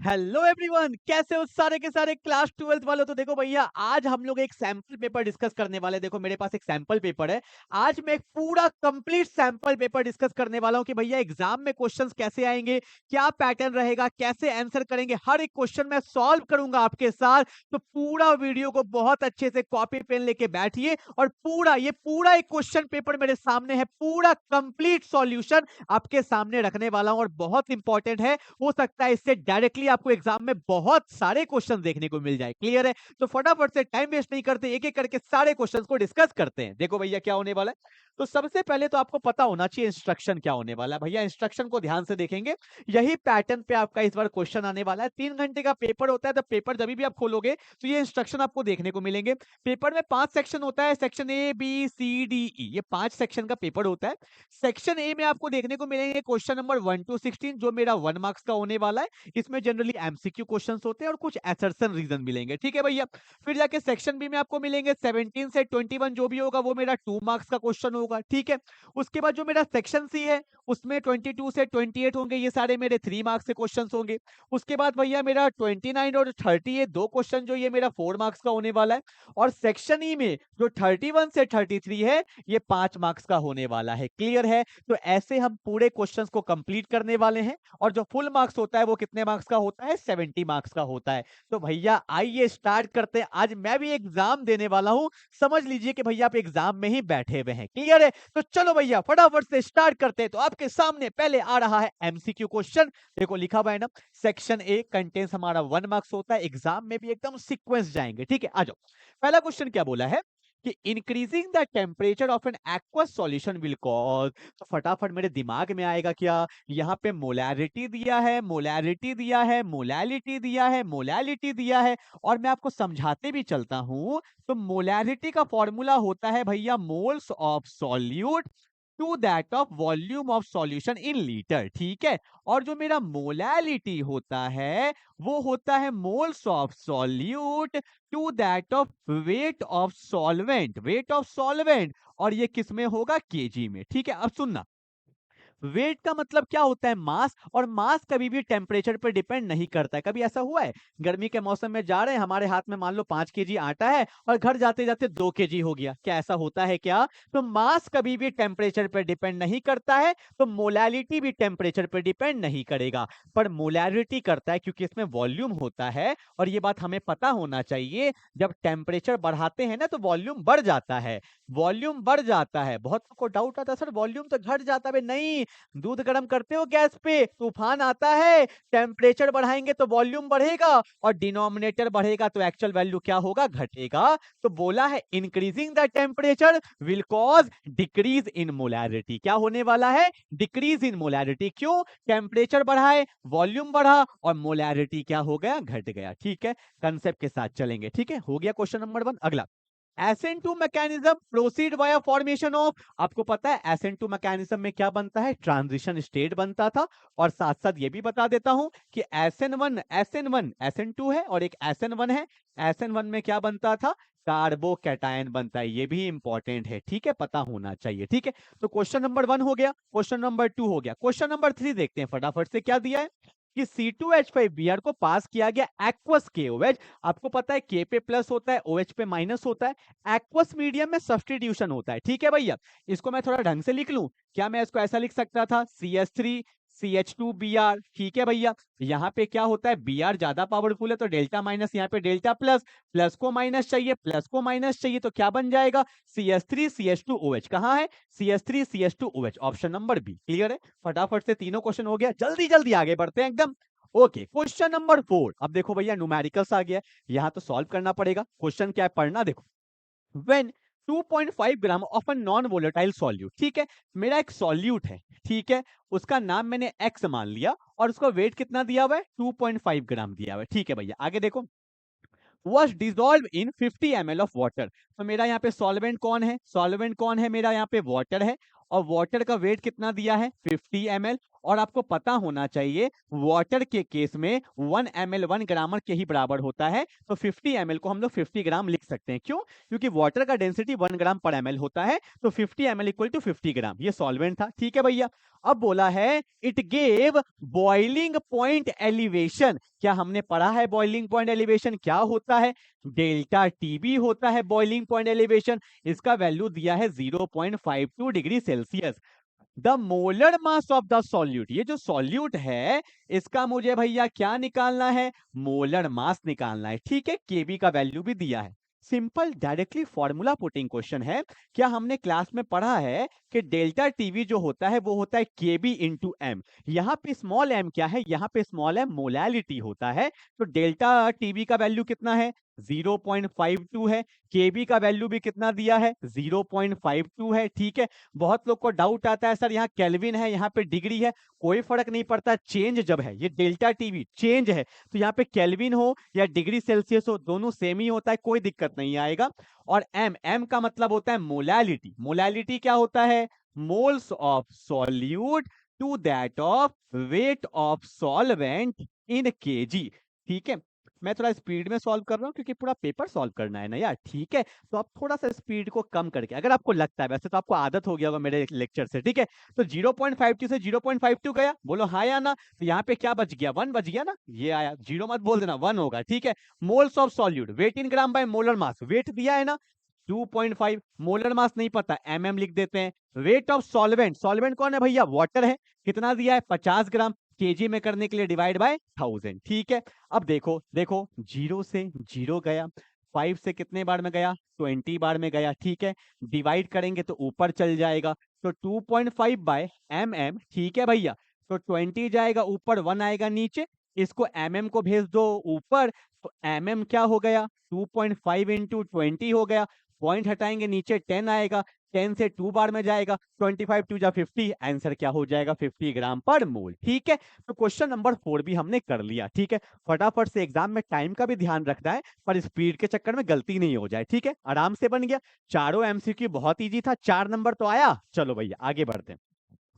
Hello everyone, कैसे हो सारे के सारे क्लास 12th वालों। तो देखो भैया, आज हम लोग एक सैंपल पेपर डिस्कस करने वाले हैं। देखो मेरे पास एक सैंपल पेपर है। आज मैं एक पूरा कंप्लीट सैंपल पेपर डिस्कस करने वाला हूं कि भैया एग्जाम में क्वेश्चंस कैसे आएंगे, क्या पैटर्न रहेगा, कैसे आंसर करेंगे। हर एक क्वेश्चन मैं सॉल्व करूंगा आपके साथ। तो पूरा वीडियो को बहुत अच्छे से कॉपी पेन लेके बैठिए और पूरा एक क्वेश्चन पेपर मेरे सामने है। पूरा कंप्लीट सॉल्यूशन आपके सामने रखने वाला हूं और बहुत इंपॉर्टेंट है। हो सकता है इससे डायरेक्टली आपको एग्जाम में बहुत सारे क्वेश्चन देखने को मिल जाए। क्लियर है? तो फटाफट से टाइम वेस्ट नहीं करते, एक एक करके सारे क्वेश्चंस को डिस्कस करते हैं। देखो भैया क्या होने वाला है। तो सबसे पहले तो आपको पता होना चाहिए इंस्ट्रक्शन क्या होने वाला है। भैया इंस्ट्रक्शन को ध्यान से देखेंगे, यही पैटर्न पे आपका इस बार क्वेश्चन आने वाला है। 3 घंटे का पेपर होता है। तो पेपर जब भी आप खोलोगे तो ये इंस्ट्रक्शन आपको देखने को मिलेंगे। पेपर में 5 सेक्शन होता है, section A B C D E, ये 5 सेक्शन का पेपर होता है। सेक्शन ए में आपको देखने को मिलेंगे क्वेश्चन नंबर 1 to 16, जो मेरा 1 मार्क्स का होने वाला है। इसमें जनरली एमसीक्यू क्वेश्चंस होते हैं और कुछ असर्शन रीजन मिलेंगे। ठीक है भैया। फिर जाके सेक्शन बी में आपको मिलेंगे 17 से 21, जो भी होगा वो मेरा 2 मार्क्स का क्वेश्चन होगा। ठीक है। उसके बाद जो मेरा सेक्शन सी है उसमें 22 से 28 होंगे, ये सारे मेरे 3 मार्क्स के क्वेश्चन होंगे। उसके बाद भैया मेरा 29 और 30, ये 2 क्वेश्चन जो ये मेरा 4 मार्क्स का होने वाला है। और सेक्शन ई में जो 31 से 33 है ये 5 मार्क्स का होने वाला है। क्लियर है? तो ऐसे हम पूरे क्वेश्चंस को कंप्लीट करने वाले हैं। और जो फुल मार्क्स होता है वो कितने मार्क्स का होता है? 70 मार्क्स का होता है। तो भैया आइए स्टार्ट करते हैं। आज मैं भी एग्जाम देने वाला हूं, समझ लीजिए कि भैया आप एग्जाम में ही बैठे हुए हैं। क्लियर है? तो चलो भैया फटाफट से स्टार्ट करते हैं। तो आपके सामने पहले आ रहा है एमसीक्यू क्वेश्चन। देखो लिखा हुआ है ना, सेक्शन ए कंटेंस हमारा 1 मार्क्स होता है। एग्जाम में भी एकदम सीक्वेंस जाएंगे। ठीक है, आ जाओ। पहला क्वेश्चन क्या बोला है कि increasing the temperature of an aqueous solution will cause. तो फटाफट मेरे दिमाग में आएगा क्या, यहाँ पे मोलैरिटी दिया है, मोलैरिटी दिया है, मोलैलिटी दिया है, मोलैलिटी दिया है। और मैं आपको समझाते भी चलता हूं। तो मोलैरिटी का फॉर्मूला होता है भैया moles of solute to that of volume of solution in litre. ठीक है। और जो मेरा मोलैलिटी होता है वो होता है moles of solute to that of weight of solvent, weight of solvent. और ये किस में होगा? केजी में। ठीक है। अब सुनना, वेट का मतलब क्या होता है? मास। और मास कभी भी टेम्परेचर पर डिपेंड नहीं करता है। कभी ऐसा हुआ है गर्मी के मौसम में जा रहे हैं, हमारे हाथ में मान लो 5 केजी आटा है और घर जाते जाते 2 केजी हो गया? क्या ऐसा होता है क्या? तो मास कभी भी टेम्परेचर पर डिपेंड नहीं करता है। तो मोलैलिटी भी टेम्परेचर पर डिपेंड नहीं करेगा, पर मोलैरिटी करता है क्योंकि इसमें वॉल्यूम होता है। और ये बात हमें पता होना चाहिए, जब टेम्परेचर बढ़ाते हैं ना तो वॉल्यूम बढ़ जाता है। वॉल्यूम बढ़ जाता है। बहुत को डाउट आता है सर वॉल्यूम तो घट जाता है। नहीं, दूध गर्म करते हो गैस पे, तूफान आता है, टेम्परेचर बढ़ाएंगे तो वॉल्यूम बढ़ेगा और डिनोमिनेटर बढ़ेगा तो एक्चुअल वैल्यू क्या होगा? घटेगा। तो बोला है increasing the temperature will cause decrease in molarity. क्या होने वाला है? Decrease in molarity. क्यों? टेम्परेचर बढ़ाए, वॉल्यूम बढ़ा और मोलैरिटी क्या हो गया? घट गया। ठीक है, कंसेप्ट के साथ चलेंगे। ठीक है, हो गया क्वेश्चन नंबर 1। अगला, SN2 mechanism proceed via formation of. आपको पता है SN2 मैकेनिज्म में क्या बनता है? ट्रांजिशन स्टेट बनता था। और साथ साथ ये भी बता देता हूं कि SN1 SN2 है और एक SN1 है। SN1 में क्या बनता था? कार्बोकैटायन बनता है। ये भी इंपॉर्टेंट है। ठीक है, पता होना चाहिए। ठीक है। तो क्वेश्चन नंबर 1 हो गया, क्वेश्चन नंबर 2 हो गया। क्वेश्चन नंबर 3 देखते हैं फटाफट से। क्या दिया है कि C2H5Br को पास किया गया एक्वस KOH। आपको पता है K पे प्लस होता है, OH पे माइनस होता है। एक्वस मीडियम में सब्स्टिट्यूशन होता है। ठीक है भैया। इसको मैं थोड़ा ढंग से लिख लूं क्या? मैं इसको ऐसा लिख सकता था CH3 CH2Br। ठीक है भैया। यहाँ पे क्या होता है? Br ज्यादा पावरफुल है तो डेल्टा माइनस, यहाँ पे डेल्टा प्लस, प्लस को माइनस चाहिए, प्लस को माइनस चाहिए तो क्या बन जाएगा? CH3 CH2OH। कहाँ है? CH3 CH2OH, option number B. Clear है? फटाफट से तीनों क्वेश्चन हो गया। जल्दी जल्दी आगे बढ़ते हैं एकदम। Okay, question number 4। अब देखो भैया न्यूमेरिकल्स आ गया, यहां तो सॉल्व करना पड़ेगा। क्वेश्चन क्या है पढ़ना, देखो। When 2.5 gram of a non volatile solute. ठीक है, मेरा एक सॉल्यूट है। ठीक है, उसका नाम मैंने एक्स मान लिया और उसका वेट कितना दिया हुआ है? 2.5 ग्राम दिया हुआ है। ठीक है भैया, आगे देखो। was dissolved in 50 ml of water. तो मेरा यहाँ पे सॉल्वेंट कौन है? सॉल्वेंट कौन है? मेरा यहाँ पे वाटर है। और वाटर का वेट कितना दिया है? 50 ml। और आपको पता होना चाहिए वाटर के केस में 1 ml 1 ग्राम के ही बराबर होता है, तो 50 ml को हम लोग 50 ग्राम लिख सकते हैं। क्यों? क्योंकि वाटर का डेंसिटी 1 ग्राम पर ml होता है, तो 50 ml इक्वल टू 50 ग्राम। ये सॉल्वेंट था, ठीक है भैया। अब बोला है it gave boiling point elevation. क्या हमने पढ़ा है बॉइलिंग पॉइंट एलिवेशन क्या होता है? डेल्टा टीबी होता है बॉइलिंग पॉइंट एलिवेशन। इसका वैल्यू दिया है 0.52 degree Celsius. The molar mass of the solute, ये जो सॉल्यूट है इसका मुझे भैया क्या निकालना है? मोलर मास निकालना है, ठीक है। केबी का वैल्यू भी दिया है। Simple directly formula putting question है। क्या हमने क्लास में पढ़ा है कि डेल्टा टीवी जो होता है वो होता है केबी इंटू एम। यहाँ पे स्मॉल एम क्या है? यहाँ पे स्मॉल एम मोलैलिटी होता है। तो डेल्टा टीवी का वैल्यू कितना है? 0.52 है। केबी का वैल्यू भी कितना दिया है? 0.52 है, ठीक है। बहुत लोग को डाउट आता है सर यहाँ केल्विन है, यहाँ पे डिग्री है। कोई फर्क नहीं पड़ता, चेंज जब है, ये डेल्टा टीवी चेंज है, तो यहाँ पे केल्विन हो या डिग्री सेल्सियस हो, दोनों सेम ही होता है, कोई दिक्कत नहीं आएगा। और एम, एम का मतलब होता है मोलैलिटी। मोलैलिटी क्या होता है? Moles of solute to that of weight of solvent in KG, ठीक है। मैं थोड़ा स्पीड में सॉल्व कर रहा हूँ क्योंकि पूरा पेपर सॉल्व करना है ना यार, ठीक है। तो आप थोड़ा सा स्पीड को कम करके, अगर आपको लगता है, वैसे तो आपको आदत हो गया होगा मेरे लेक्चर से, ठीक है। तो 0.52 से 0.52 गया, बोलो हाँ या ना। तो यहाँ पे क्या बच गया? 1 बच गया ना, ये आया। जीरो मत बोल देना, 1 होगा, ठीक है। Moles of solute, weight in gram by molar mass, weight दिया है ना 2.5, मोलर मास नहीं पता, एमएम लिख देते हैं। वेट ऑफ सॉल्वेंट, सॉल्वेंट कौन है भैया? वाटर है। कितना दिया है? 50 ग्राम। केजी में करने के लिए डिवाइड बाय 1000, ठीक है। अब देखो देखो, 0 से 0 गया, 5 से कितने बार में गया? 20 बार में गया, ठीक है। डिवाइड करेंगे तो ऊपर चल जाएगा, तो 2.5 बाय एम, ठीक है भैया। तो 20 जाएगा ऊपर, 1 आएगा नीचे। इसको एम को भेज दो ऊपर, तो एम क्या हो गया? 2.5 इंटू 20 हो गया। पॉइंट हटाएंगे नीचे 10 आएगा, 10 से 2 बार में जाएगा, 25 2 जा 50, आंसर क्या हो जाएगा? 50 ग्राम पर मोल, ठीक है। तो क्वेश्चन नंबर 4 भी हमने कर लिया, ठीक है। फटाफट से, एग्जाम में टाइम का भी ध्यान रखना है, पर स्पीड के चक्कर में गलती नहीं हो जाए, ठीक है। आराम से बन गया। चारों एमसीक्यू बहुत इजी था, 4 नंबर तो आया। चलो भैया आगे बढ़ते हैं।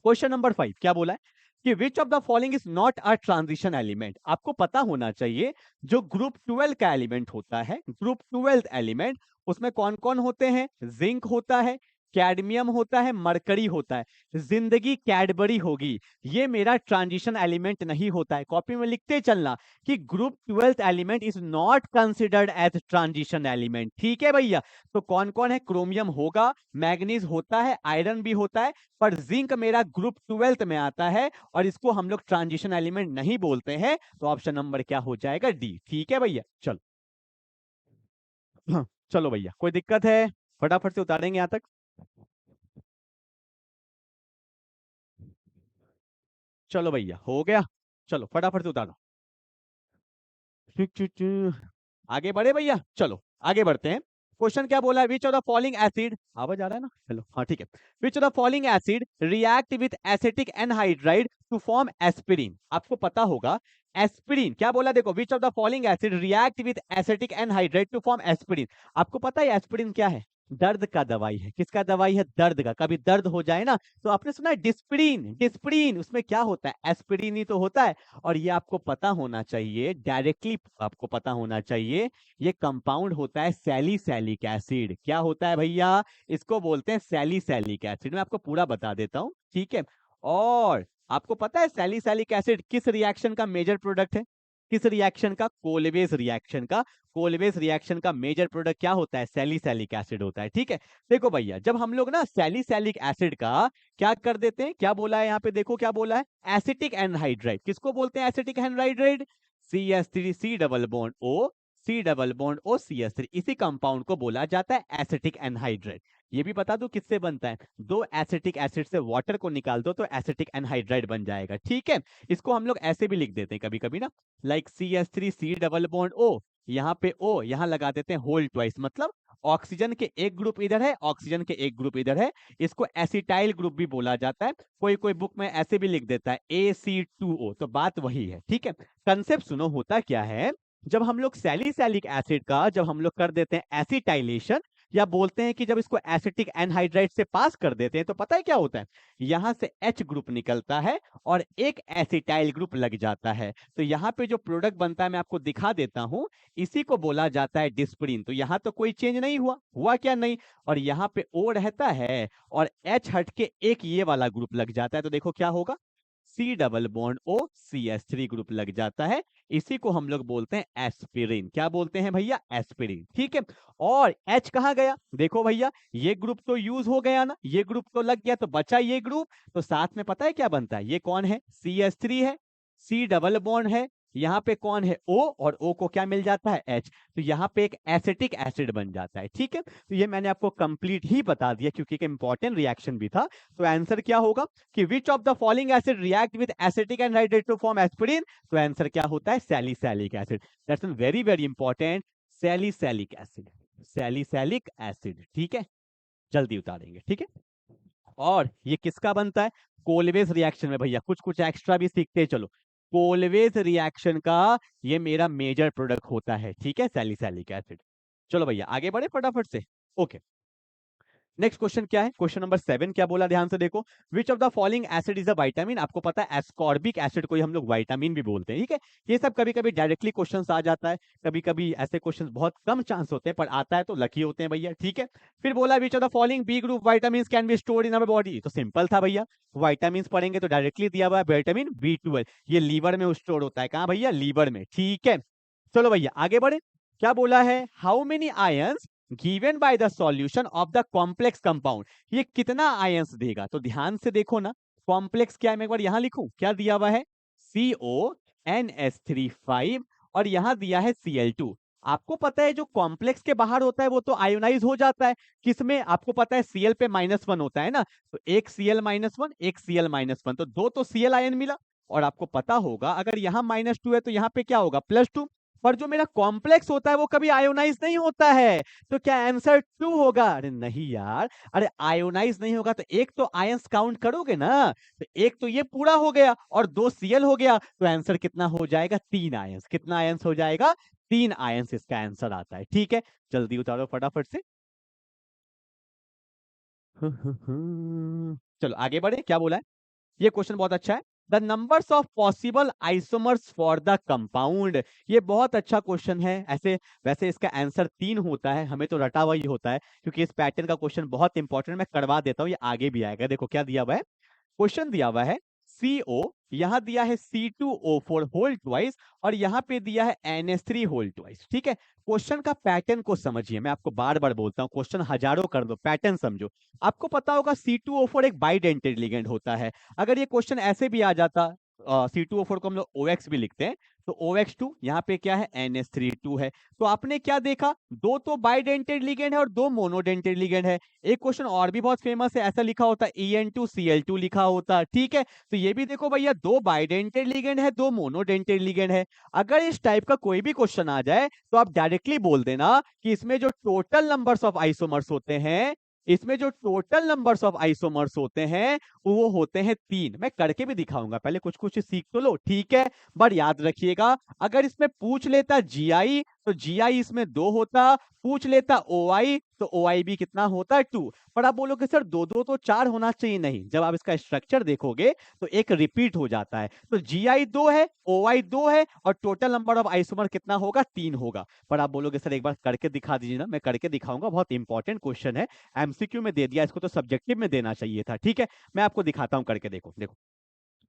क्वेश्चन नंबर 5 क्या बोला है कि which of the following is not a transition element. आपको पता होना चाहिए जो ग्रुप 12 का एलिमेंट होता है, ग्रुप 12 एलिमेंट, उसमें कौन कौन होते हैं? जिंक होता है, कैडमियम होता है, मरकरी होता है। जिंदगी कैडबरी होगी, ये मेरा ट्रांजिशन एलिमेंट नहीं होता है। कॉपी में लिखते चलना कि group 12 element is not considered as transition element, ठीक है भैया। तो कौन कौन है? क्रोमियम होगा, मैग्नीज होता है, आयरन भी होता है, पर जिंक मेरा ग्रुप 12 में आता है और इसको हम लोग ट्रांजिशन एलिमेंट नहीं बोलते हैं। तो ऑप्शन नंबर क्या हो जाएगा? डी, ठीक है भैया। चलो हाँ, चलो भैया, कोई दिक्कत है? फटाफट से उतारेंगे यहां तक। चलो भैया हो गया, चलो फटाफट से उतारो। चु, चु, चु। आगे बढ़े भैया, चलो आगे बढ़ते हैं। क्वेश्चन क्या बोला है? Which of the following acid, आवाज आ रहा है ना? चलो हाँ ठीक है। Which of the following acid react with acetic anhydride to form aspirin. आपको पता होगा एस्पिरिन क्या बोला, देखो which of the following acid react with acetic anhydride to form aspirin. आपको पता है एस्पिरिन क्या है? दर्द का दवाई है। किसका दवाई है? दर्द का। कभी दर्द हो जाए ना, तो आपने सुना है डिस्प्रिन, डिस्प्रिन, उसमें क्या होता है? एस्पिरिन ही तो होता है। और ये आपको पता होना चाहिए, डायरेक्टली आपको पता होना चाहिए, ये कंपाउंड होता है सैलिसैलिक एसिड। क्या होता है भैया? इसको बोलते हैं सैलिसैलिक एसिड। मैं आपको पूरा बता देता हूं, ठीक है। और आपको पता है सैलिसैलिक एसिड किस रिएक्शन का मेजर प्रोडक्ट है? किस रिएक्शन का? कोलवेज रिएक्शन का। कोलवेज रिएक्शन का मेजर प्रोडक्ट क्या होता है? सैलिसैलिक एसिड होता है, ठीक है। देखो भैया, जब हम लोग ना सैलिसैलिक एसिड का क्या कर देते हैं, क्या बोला है यहाँ पे, देखो क्या बोला है? Acetic anhydride. किसको बोलते हैं acetic anhydride? CH3 C double bond O, C double bond O CH3, इसी कंपाउंड को बोला जाता है एसिटिक एनहाइड्राइड। ये भी बता दो किससे बनता है? दो एसिटिक एसिड से वाटर को निकाल दो तो एसिटिक एनहाइड्राइड बन जाएगा, ठीक है। इसको हम लोग ऐसे भी लिख देते हैं कभी कभी ना, like CH3 C double bond O, यहाँ पे O, यहाँ लगा देते हैं होल ट्वाइस, मतलब ऑक्सीजन के एक ग्रुप इधर है, ऑक्सीजन के एक ग्रुप इधर है। इसको एसिटाइल ग्रुप भी बोला जाता है। कोई कोई बुक में ऐसे भी लिख देता है AC2O, तो बात वही है, ठीक है। कंसेप्ट सुनो, होता क्या है, जब हम लोग सैलिसैलिक एसिड का जब हम लोग कर देते हैं एसिटाइलेशन, या बोलते हैं कि जब इसको एसिटिक एनहाइड्राइड से पास कर देते हैं तो पता है क्या होता है, यहां से H ग्रुप निकलता है और एक एसिटाइल ग्रुप लग जाता है। तो यहाँ पे जो प्रोडक्ट बनता है मैं आपको दिखा देता हूं, इसी को बोला जाता है डिस्प्रिन। तो यहाँ तो कोई चेंज नहीं हुआ, हुआ क्या नहीं, और यहाँ पे O रहता है और H हट के एक ये वाला ग्रुप लग जाता है। तो देखो क्या होगा, C double bond O CH3 group लग जाता है। इसी को हम लोग बोलते हैं एस्पिरिन। क्या बोलते हैं भैया, एस्पिरिन। ठीक है, और H कहाँ गया, देखो भैया ये ग्रुप तो यूज हो गया ना, ये ग्रुप तो लग गया, तो बचा ये ग्रुप। तो साथ में पता है क्या बनता है, ये कौन है, CH3 है, C डबल बॉन्ड है, यहाँ पे कौन है O, और O को क्या मिल जाता है, H। तो यहाँ पे एक एसिटिक एसिड बन जाता है। ठीक है, तो ये मैंने आपको कंप्लीट ही बता दिया क्योंकि एक इंपॉर्टेंट रिएक्शन भी था। तो आंसर क्या होगा कि which of the following acid react with acetic anhydride to form aspirin. तो आंसर क्या होता है, salicylic acid. That's very very important, salicylic acid, salicylic acid. ठीक है, जल्दी उतारेंगे। ठीक है, और ये किसका बनता है, कोलवेज रिएक्शन में। भैया कुछ कुछ एक्स्ट्रा भी सीखते हैं, चलो। कोलवेज रिएक्शन का ये मेरा मेजर प्रोडक्ट होता है। ठीक है, सैलिसैलिक एसिड। चलो भैया आगे बढ़े फटाफट से। ओके, नेक्स्ट क्वेश्चन क्या है, क्वेश्चन नंबर 7 क्या बोला, ध्यान से देखो। Which of the following acid is a vitamin. आपको पता है एस्कॉर्बिक एसिड को ही हम लोग विटामिन भी बोलते हैं। ठीक है, ये सब कभी कभी डायरेक्टली क्वेश्चंस आ जाता है, कभी कभी ऐसे क्वेश्चंस बहुत कम चांस होते हैं, पर आता है तो लकी होते हैं भैया। ठीक है, फिर बोला which of the following B group vitamin can be stored in our body. तो सिंपल था भैया, विटामिन पढ़ेंगे तो डायरेक्टली दिया हुआ है विटामिन B12, ये लीवर में स्टोर होता है। कहाँ भैया, लीवर में। ठीक है, चलो भैया आगे बढ़े। क्या बोला है, how many ions given by the solution of the complex compound. ये कितना आयंस देगा, तो ध्यान से देखो ना, कॉम्प्लेक्स क्या है, मैं एक बार यहां लिखूं, क्या दिया हुआ है, CONS3 और यहां दिया है Cl2। आपको पता है जो कॉम्प्लेक्स के बाहर होता है वो तो आयोनाइज हो जाता है, किसमें, आपको पता है Cl पे -1 होता है ना, तो एक Cl-1 एक Cl-1, तो दो तो Cl आयन मिला। और आपको पता होगा अगर यहाँ -2 है तो यहाँ पे क्या होगा, +2। पर जो मेरा कॉम्प्लेक्स होता है वो कभी आयोनाइज नहीं होता है, तो क्या आंसर 2 होगा, अरे नहीं यार, अरे आयोनाइज नहीं होगा तो एक तो आयंस काउंट करोगे ना, तो एक तो ये पूरा हो गया और 2 Cl हो गया, तो आंसर कितना हो जाएगा, 3 आयंस। कितना आयंस हो जाएगा, 3 आयंस इसका आंसर आता है। ठीक है, जल्दी उतारो फटाफट से। चलो आगे बढ़े, क्या बोला है, ये क्वेश्चन बहुत अच्छा है। The numbers of possible isomers for the compound. ये बहुत अच्छा क्वेश्चन है। ऐसे वैसे इसका आंसर 3 होता है, हमें तो रटा हुआ ही होता है क्योंकि इस पैटर्न का क्वेश्चन बहुत इंपॉर्टेंट, मैं करवा देता हूँ, ये आगे भी आएगा। देखो क्या दिया हुआ है, क्वेश्चन दिया हुआ है CO, यहां दिया है C2O4 होल ट्वाइस और यहां पे दिया है NH3 होल ट्वाइस। ठीक है, क्वेश्चन का पैटर्न को समझिए, मैं आपको बार बार बोलता हूं, क्वेश्चन हजारों कर दो, पैटर्न समझो। आपको पता होगा C2O4 एक बाइडेंटेड लिगेंड होता है। अगर ये क्वेश्चन ऐसे भी आ जाता, C2O4 को हम लोग OX भी लिखते हैं, तो OX2 यहाँ पे क्या है, NH3 है। तो आपने क्या देखा, दो तो बाइडेंटेड लिगेंड है और दो मोनोडेंटेड लिगेंड है। एक क्वेश्चन और भी बहुत फेमस है, ऐसा लिखा होता है En2Cl2 लिखा होता है। ठीक है, तो ये भी देखो भैया, दो बाइडेंटेड लिगेंड है, दो मोनोडेंटेड लिगेंड है। अगर इस टाइप का कोई भी क्वेश्चन आ जाए तो आप डायरेक्टली बोल देना कि इसमें जो टोटल नंबर्स ऑफ आइसोमर्स होते हैं, इसमें जो टोटल नंबर्स ऑफ आइसोमर्स होते हैं वो होते हैं 3। मैं करके भी दिखाऊंगा, पहले कुछ कुछ सीख तो लो। ठीक है, बट याद रखिएगा, अगर इसमें पूछ लेता GI तो GI इसमें 2 होता, पूछ लेता OI तो OI भी कितना होता है, 2। पर आप बोलोगे सर दो दो तो 4 होना चाहिए, नहीं, जब आप इसका स्ट्रक्चर देखोगे तो एक रिपीट हो जाता है। तो GI 2 है, OI 2 है और टोटल नंबर ऑफ आइसोमर कितना होगा, 3 होगा। पर आप बोलोगे सर एक बार करके दिखा दीजिए ना, मैं करके दिखाऊंगा, बहुत इंपॉर्टेंट क्वेश्चन है, MCQ में दे दिया, इसको तो सब्जेक्टिव में देना चाहिए था। ठीक है, मैं आपको दिखाता हूं करके, देखो देखो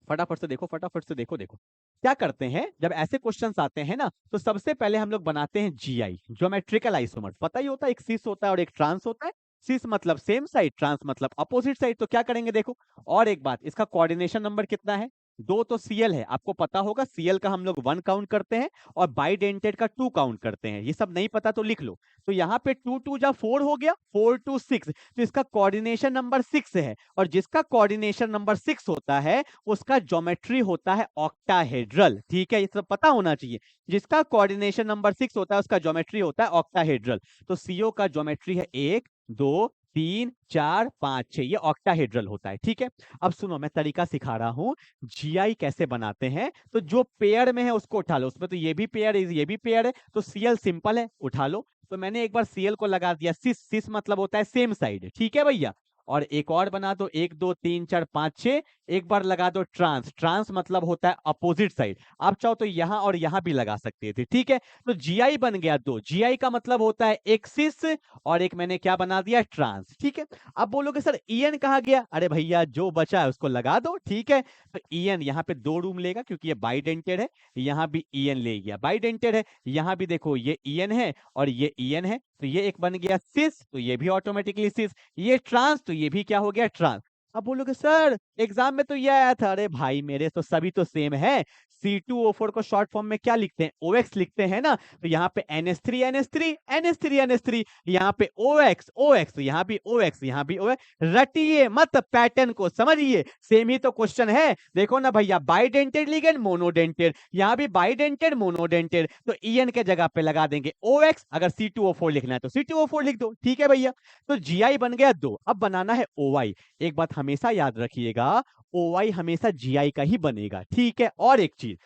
फटाफट से देखो, फटाफट से देखो। देखो क्या करते हैं, जब ऐसे क्वेश्चंस आते हैं ना, तो सबसे पहले हम लोग बनाते हैं GI, ज्योमेट्रिकल आइसोमर। पता ही होता है, एक सिस होता है और एक ट्रांस होता है। सिस मतलब सेम साइड, ट्रांस मतलब अपोजिट साइड। तो क्या करेंगे देखो, और एक बात, इसका कोऑर्डिनेशन नंबर कितना है, 2 तो Cl है, आपको पता होगा Cl का हम लोग 1 काउंट करते हैं और बाइडेंटेड का 2 काउंट करते हैं। ये सब नहीं पता तो लिख लो। तो यहाँ पे 2 2 जा 4 हो गया, 4 2 6, तो इसका कोऑर्डिनेशन नंबर 6 है। और जिसका कोऑर्डिनेशन नंबर 6 होता है उसका ज्योमेट्री होता है ऑक्टाहेड्रल। ठीक है, ये सब पता होना चाहिए। जिसका कोऑर्डिनेशन नंबर 6 होता है उसका ज्योमेट्री होता है ऑक्टाहेड्रल। तो CO का ज्योमेट्री है 1 2 3 4 5 6 ये ऑक्टाहेड्रल होता है। ठीक है, अब सुनो मैं तरीका सिखा रहा हूं जीआई कैसे बनाते हैं। तो जो पेयर में है उसको उठा लो, उसमें तो ये भी पेयर है ये भी पेयर है, तो सीएल सिंपल है उठा लो। तो मैंने एक बार सीएल को लगा दिया, सिस सिस मतलब होता है सेम साइड। ठीक है भैया, और एक और बना दो 1 2 3 4 5 6, एक बार लगा दो ट्रांस, ट्रांस मतलब होता है अपोजिट साइड। आप चाहो तो यहां और यहां भी लगा सकते थे। ठीक है, तो जीआई बन गया दो, जीआई का मतलब होता है एक सिस और एक मैंने क्या बना दिया ट्रांस। ठीक है, अब बोलोगे सर ईएन कहाँ गया, अरे भैया जो बचा है उसको लगा दो। ठीक है, तो ईएन यहाँ पे 2 रूम लेगा क्योंकि ये बाइडेंटेड है, यहाँ भी ईएन ले गया बाइडेंटेड है, यहाँ भी देखो ये ईएन है और ये ईएन है, तो ये एक बन गया सिस, तो ये भी ऑटोमेटिकली सिस, ये ट्रांस तो ये भी क्या हो गया ट्रांस। अब बोलोगे सर एग्जाम में तो ये आया था, अरे भाई मेरे तो सभी तो सेम है। C2O4 को शॉर्ट फॉर्म में क्या लिखते हैं, OX लिखते हैं ना, तो यहाँ पे NH3 NH3 NH3 NH3, यहाँ पे OX OX, तो यहाँ भी OX यहाँ भी OX। रटिए मत, पैटर्न को समझिए, सेम ही तो क्वेश्चन है। देखो ना भैया बाइडेंटेड लिगेंड मोनोडेंटेड, यहाँ भी बाइडेंटेड मोनोडेंटेड, तो EN के जगह पे लगा देंगे OX, अगर C2O4 लिखना है तो C2O4 लिख दो। ठीक है भैया, तो GI बन गया 2, अब बनाना है OI। एक बात हमेशा याद रखिएगा, OI हमेशा GI का ही बनेगा। ठीक है, और एक चीज,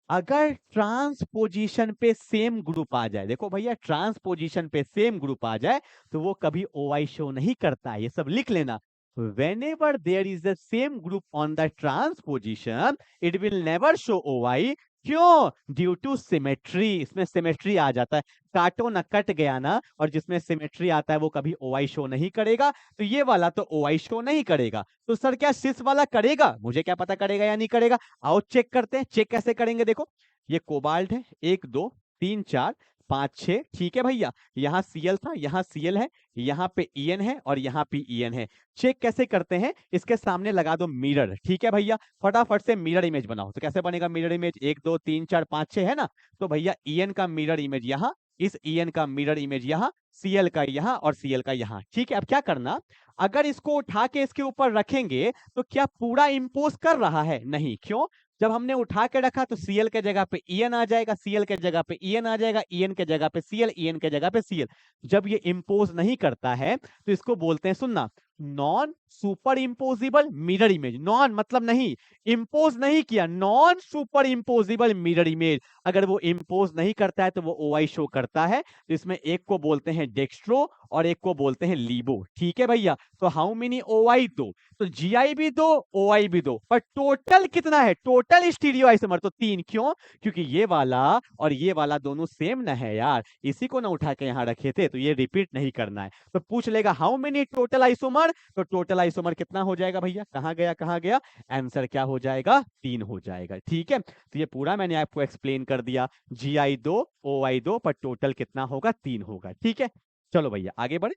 अगर ट्रांसपोजिशन पे सेम ग्रुप आ जाए, देखो भैया ट्रांसपोजिशन पे सेम ग्रुप आ जाए तो वो कभी OI शो नहीं करता है, ये सब लिख लेना। Whenever there is the same group on the transposition, it will never show OI। क्यों? ड्यू टू सिमेट्री, इसमें सिमेट्री आ जाता है, काटो ना कट गया ना, और जिसमें सिमेट्री आता है वो कभी OI शो नहीं करेगा, तो ये वाला तो OI शो नहीं करेगा। तो सर क्या सिस वाला करेगा, मुझे क्या पता करेगा या नहीं करेगा, आओ चेक करते हैं। चेक कैसे करेंगे, देखो ये कोबाल्ट है 1 2 3 4 5 6। ठीक है भैया, यहाँ Cl था, यहाँ Cl है, यहाँ पे En है और यहाँ पे En है। चेक कैसे करते हैं, इसके सामने लगा दो मिरर। ठीक है भैया, फटाफट से मिरर इमेज बनाओ। तो कैसे बनेगा मिरर इमेज, 1 2 3 4 5 6 है ना, तो भैया En का मिरर इमेज यहाँ, इस En का मिरर इमेज यहाँ, Cl का यहाँ और Cl का यहाँ। ठीक है, अब क्या करना, अगर इसको उठा के इसके ऊपर रखेंगे तो क्या पूरा इंपोज कर रहा है, नहीं। क्यों, जब हमने उठा के रखा तो Cl के जगह पे En आ जाएगा, Cl के जगह पे En आ जाएगा, En के जगह पे Cl, En के जगह पे Cl। जब ये इंपोज नहीं करता है तो इसको बोलते हैं, सुनना, non superimposable mirror image. Non मतलब नहीं, इंपोज नहीं किया, non superimposable mirror image. अगर वो इंपोज नहीं करता है तो वो OI शो करता है। तो इसमें एक को बोलते हैं डेक्स्ट्रो और एक को बोलते हैं लीबो। ठीक है भैया, तो हाउ मेनी OI, दो, तो GI भी दो OI भी दो, पर टोटल कितना है, टोटल स्टीरियो आइसोमर तो 3। क्यों, क्योंकि ये वाला और ये वाला दोनों सेम ना है यार, इसी को ना उठा के यहाँ रखे थे, तो ये रिपीट नहीं करना है। तो पूछ लेगा हाउ मेनी टोटल आइसोमर, तो टोटल आइसोमर कितना हो जाएगा भैया, कहाँ गया कहाँ गया, आंसर क्या हो जाएगा, 3 हो जाएगा। ठीक है, तो ये पूरा मैंने आपको एक्सप्लेन कर दिया, GI 2 OI 2, पर टोटल कितना होगा, 3 होगा। ठीक है, चलो भैया आगे बढ़े।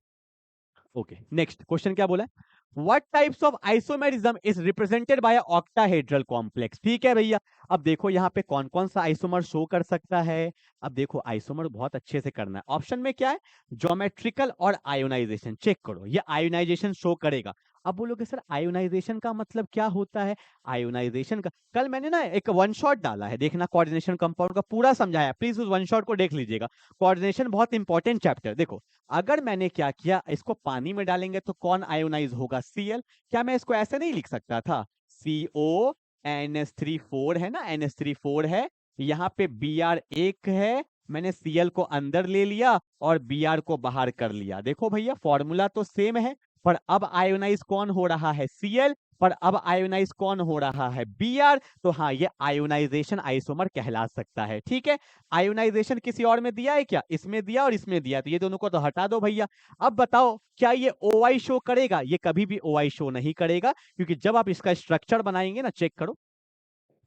ओके, नेक्स्ट क्वेश्चन क्या बोला है, what types of isomerism is represented by octahedral complex. ठीक है भैया, अब देखो यहाँ पे कौन कौन सा आइसोमर शो कर सकता है। अब देखो आइसोमर बहुत अच्छे से करना है, ऑप्शन में क्या है, ज्योमेट्रिकल और आयोनाइजेशन। चेक करो, ये आयोनाइजेशन शो करेगा। अब बोलोगे सर आयोनाइजेशन का मतलब क्या होता है, आयोनाइजेशन का कल मैंने ना एक वन शॉट डाला है, देखना कोऑर्डिनेशन कंपाउंड का पूरा समझाया, प्लीज उस वन शॉट को देख लीजिएगा। कोऑर्डिनेशन बहुत इंपॉर्टेंट चैप्टर। देखो अगर मैंने क्या किया, इसको पानी में डालेंगे तो कौन आयोनाइज होगा, Cl। क्या मैं इसको ऐसे नहीं लिख सकता था, CO NH3 4 है ना, NH3 4 है, यहाँ पे Br 1 है, मैंने Cl को अंदर ले लिया और Br को बाहर कर लिया। देखो भैया फॉर्मूला तो सेम है, पर अब आयोनाइज कौन हो रहा है, Cl, पर अब आयोनाइज कौन हो रहा है, Br। तो हाँ, ये आयोनाइजेशन आइसोमर कहला सकता है। ठीक है, आयोनाइजेशन किसी और में दिया है क्या, इसमें दिया और इसमें दिया, तो ये दोनों को तो हटा दो भैया। अब बताओ क्या ये OI शो करेगा, ये कभी भी OI शो नहीं करेगा, क्योंकि जब आप इसका स्ट्रक्चर बनाएंगे ना, चेक करो।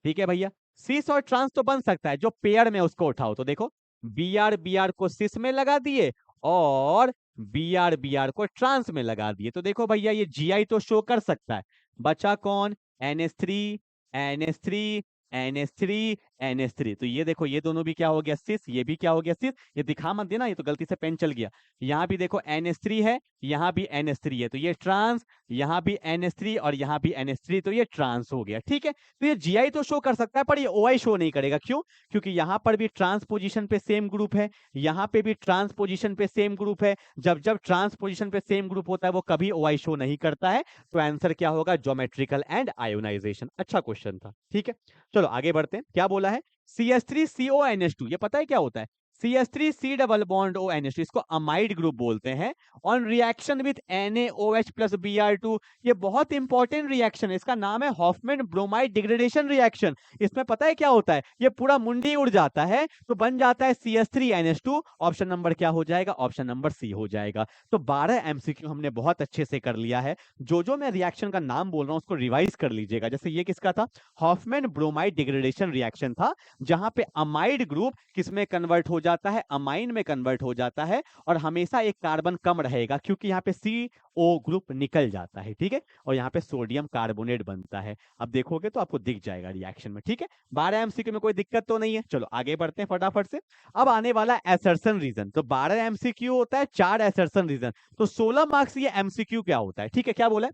ठीक है भैया, सिस और ट्रांस तो बन सकता है, जो पेयर में उसको उठाओ। तो देखो Br को सिस में लगा दिए और Br को ट्रांस में लगा दिए, तो देखो भैया ये GI तो शो कर सकता है। बचा कौन, NH3 NH3 NH3 NH3। तो ये देखो ये दोनों भी क्या हो गया सिस, ये भी क्या हो गया सिस। ये दिखा मत देना, ये तो गलती से पेन चल गया। यहाँ भी देखो NH3 है, यहाँ भी NH3 है, तो ये ट्रांस, यहाँ भी NH3 और यहाँ भी NH3, तो ये ट्रांस हो गया। ठीक है, तो ये GI तो शो कर सकता है पर ये OI शो नहीं करेगा। क्यों? क्योंकि यहाँ पर भी ट्रांस पोजीशन पे सेम ग्रुप है, यहाँ पे भी ट्रांस पोजीशन पे सेम ग्रुप है। जब जब ट्रांस पोजीशन पे सेम ग्रुप होता है वो कभी OI शो नहीं करता है। तो आंसर क्या होगा? Geometrical and ionization. अच्छा क्वेश्चन था। ठीक है, चलो आगे बढ़ते हैं। क्या बोला है? CH3CONH2, ये पता है क्या होता है? CH3C डबल बॉन्ड ONH2, इसको अमाइड ग्रुप बोलते हैं। On reaction with NaOH plus Br2, ये बहुत इंपॉर्टेंट रिएक्शन है, इसका नाम है हॉफमैन ब्रोमाइड डिग्रेडेशन रिएक्शन। इसमें पता है क्या होता है? ये पूरा मुंडी उड़ जाता है तो बन जाता है CH3NH2। ऑप्शन नंबर क्या हो जाएगा? ऑप्शन नंबर सी हो जाएगा। तो 12 MCQ हमने बहुत अच्छे से कर लिया है। जो मैं रिएक्शन का नाम बोल रहा हूं उसको रिवाइज कर लीजिएगा। जैसे ये किसका था? हॉफमैन ब्रोमाइड डिग्रेडेशन रिएक्शन था, जहां पे अमाइड ग्रुप किसमें कन्वर्ट हो जाता है? अमाइन में कन्वर्ट हो जाता है, और हमेशा एक कार्बन कम रहेगा क्योंकि यहाँ पे CO ग्रुप निकल जाता है। ठीक है, और यहाँ पे सोडियम कार्बोनेट बनता है। अब देखोगे तो आपको दिख जाएगा रिएक्शन में। ठीक है, 12 MCQ में कोई दिक्कत तो नहीं है। चलो आगे बढ़ते हैं फटाफट से। अब आने वाला एसर्शन रीजन। तो 12 MCQ होता है, 4 एसर्शन रीजन, तो 16 मार्क्स ये MCQ क्या होता है? ठीक है, क्या बोला है?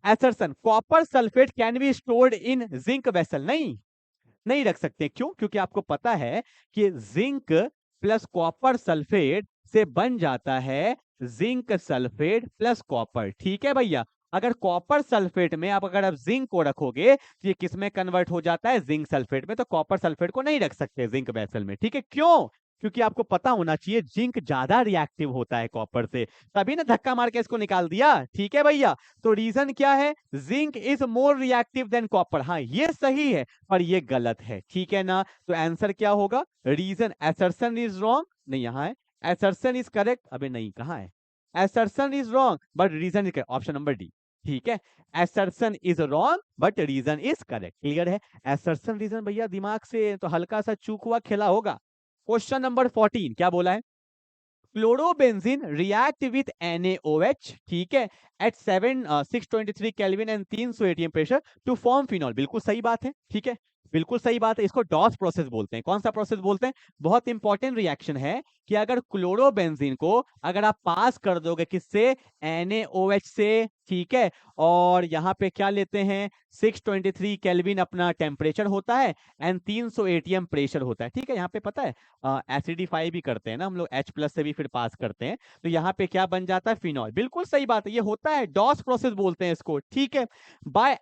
Assertion, copper sulphate can be stored in zinc vessel. नहीं, नहीं रख सकते। क्यों? क्योंकि आपको पता है कि जिंक प्लस कॉपर सल्फेट से बन जाता है जिंक सल्फेट प्लस कॉपर। ठीक है भैया, अगर कॉपर सल्फेट में अगर आप जिंक को रखोगे तो ये किस में कन्वर्ट हो जाता है? जिंक सल्फेट में। तो कॉपर सल्फेट को नहीं रख सकते जिंक वेसल में। ठीक है, क्यों? क्योंकि आपको पता होना चाहिए जिंक ज्यादा रिएक्टिव होता है कॉपर से, तभी ना धक्का मार के इसको निकाल दिया। ठीक है भैया, तो रीजन क्या है? Zinc is more reactive than copper. हाँ ये सही है पर ये गलत है। ठीक है ना, तो आंसर क्या होगा? रीजन, असर्शन इज रॉन्ग, नहीं यहाँ है, असर्शन इज करेक्ट, अबे नहीं कहाँ है? Assertion is wrong but reason is correct, option number D. ठीक है, assertion is wrong but reason is correct. Clear है? असर्शन रीजन भैया दिमाग से तो हल्का सा चूक हुआ खेला होगा। क्वेश्चन नंबर 14 क्या बोला है? क्लोरोबेंजीन रिएक्ट विथ NaOH, ठीक है, at 623 kelvin and 300 atm pressure to form phenol. बिल्कुल सही बात है। ठीक है, बिल्कुल सही बात है। इसको डॉस प्रोसेस बोलते हैं। कौन सा प्रोसेस बोलते हैं? बहुत इंपॉर्टेंट रिएक्शन है कि अगर क्लोरोबेंजीन को अगर आप पास कर दोगे किससे? NaOH से। ठीक है, और यहाँ पे क्या लेते हैं? 623 केल्विन अपना टेम्परेचर होता है एंड 300 atm प्रेशर होता है। ठीक है, यहाँ पे पता है एसिडिफाई भी करते हैं ना हम लोग, H+ से भी फिर पास करते हैं, तो यहाँ पे क्या बन जाता है? फिनॉल। बिल्कुल सही बात है, ये होता है, डॉस प्रोसेस बोलते हैं इसको। ठीक है, बाय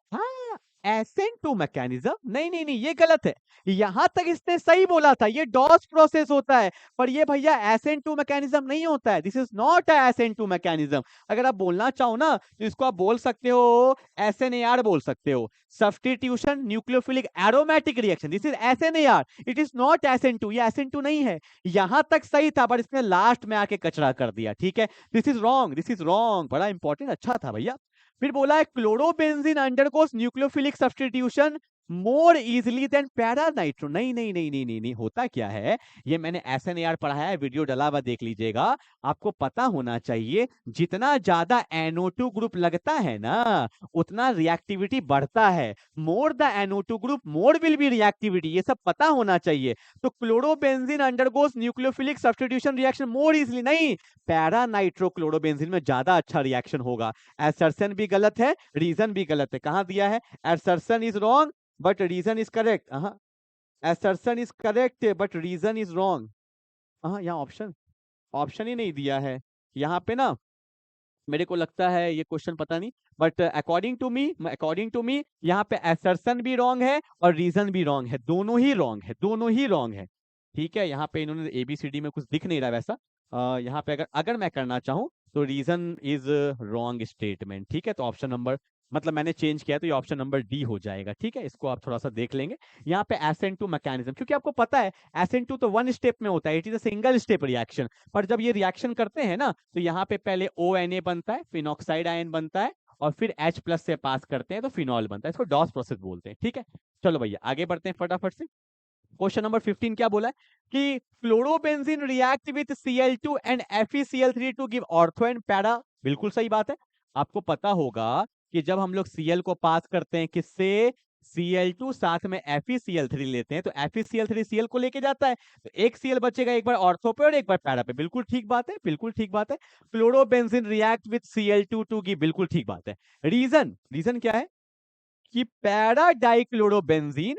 एसेंट टू मैकेनिज्म। नहीं नहीं नहीं, ये गलत है। यहां तक इसने सही बोला था, ये डॉस प्रोसेस होता है, पर ये भैया एसेंट टू मैकेनिज्म नहीं होता है। This is not a SN two mechanism. अगर आप बोलना चाहो ना तो इसको आप बोल सकते हो SNAR बोल सकते हो, substitution nucleophilic aromatic reaction. This is SNAR, it is not SN2। ये SN2 नहीं है। यहां तक सही था पर इसने लास्ट में आके कचरा कर दिया। ठीक है, this is wrong, this is wrong. बड़ा इंपॉर्टेंट, अच्छा था भैया। फिर बोला है chlorobenzene undergoes nucleophilic substitution more easily than para nitro. नहीं नहीं नहीं नहीं नहीं नहीं, होता क्या है? ये मैंने SNAR पढ़ाया है, वीडियो डला हुआ देख लीजिएगा। आपको पता होना चाहिए जितना ज्यादा NO2 ग्रुप लगता है ना उतना रिएक्टिविटी बढ़ता है। More the NO2 group more will be reactivity, ये सब पता होना चाहिए। तो chlorobenzene undergoes nucleophilic substitution reaction मोर इजिली नहीं, पैरानाइट्रोक्लोरोबेंजीन में ज्यादा अच्छा रिएक्शन होगा। असर्शन भी गलत है, रीजन भी गलत है। कहां दिया है? Assertion is wrong but reason is correct. Assertion is correct but reason is wrong. यहाँ ऑप्शन ऑप्शन ही नहीं दिया है यहाँ पे ना। मेरे को लगता है ये क्वेश्चन पता नहीं, बट अकॉर्डिंग टू मी यहाँ पे असर्शन भी रॉन्ग है और रीजन भी रॉन्ग है, दोनों ही रॉन्ग है, दोनों ही रॉन्ग है। ठीक है, यहाँ पे इन्होंने ABCD में कुछ दिख नहीं रहा वैसा। यहाँ पे अगर अगर मैं करना चाहूँ तो रीजन इज रॉन्ग स्टेटमेंट। ठीक है, तो ऑप्शन नंबर, मतलब मैंने चेंज किया तो ये ऑप्शन नंबर डी हो जाएगा। ठीक है, इसको आप थोड़ा सा देख लेंगे। यहाँ पे SN2 मैकेनिज्म, क्योंकि आपको पता है SN2 तो 1 स्टेप में होता है, it is a single step reaction. पर जब ये रिएक्शन करते हैं ना तो यहाँ पे पहले ONA बनता है, फिनॉक्साइड आयन बनता है, और फिर H+ से पास करते हैं तो फिनॉल बनता है। इसको डॉस प्रोसेस बोलते हैं। ठीक है, चलो भैया आगे बढ़ते हैं फटाफट से। क्वेश्चन नंबर 15 क्या बोला है कि fluorobenzene react with Cl2 and FeCl3 to give ortho and para. बिल्कुल सही बात है। आपको पता होगा कि जब हम लोग Cl को पास करते हैं किससे? Cl2 साथ में FeCl3 लेते हैं तो FeCl3 Cl को लेके जाता है, तो एक Cl बचेगा, एक बार ऑर्थो पे और एक बार पैरा पे। बिल्कुल ठीक बात है, बिल्कुल ठीक बात है। Chlorobenzene react with Cl2 to give, बिल्कुल ठीक बात है। रीजन क्या है कि para dichlorobenzene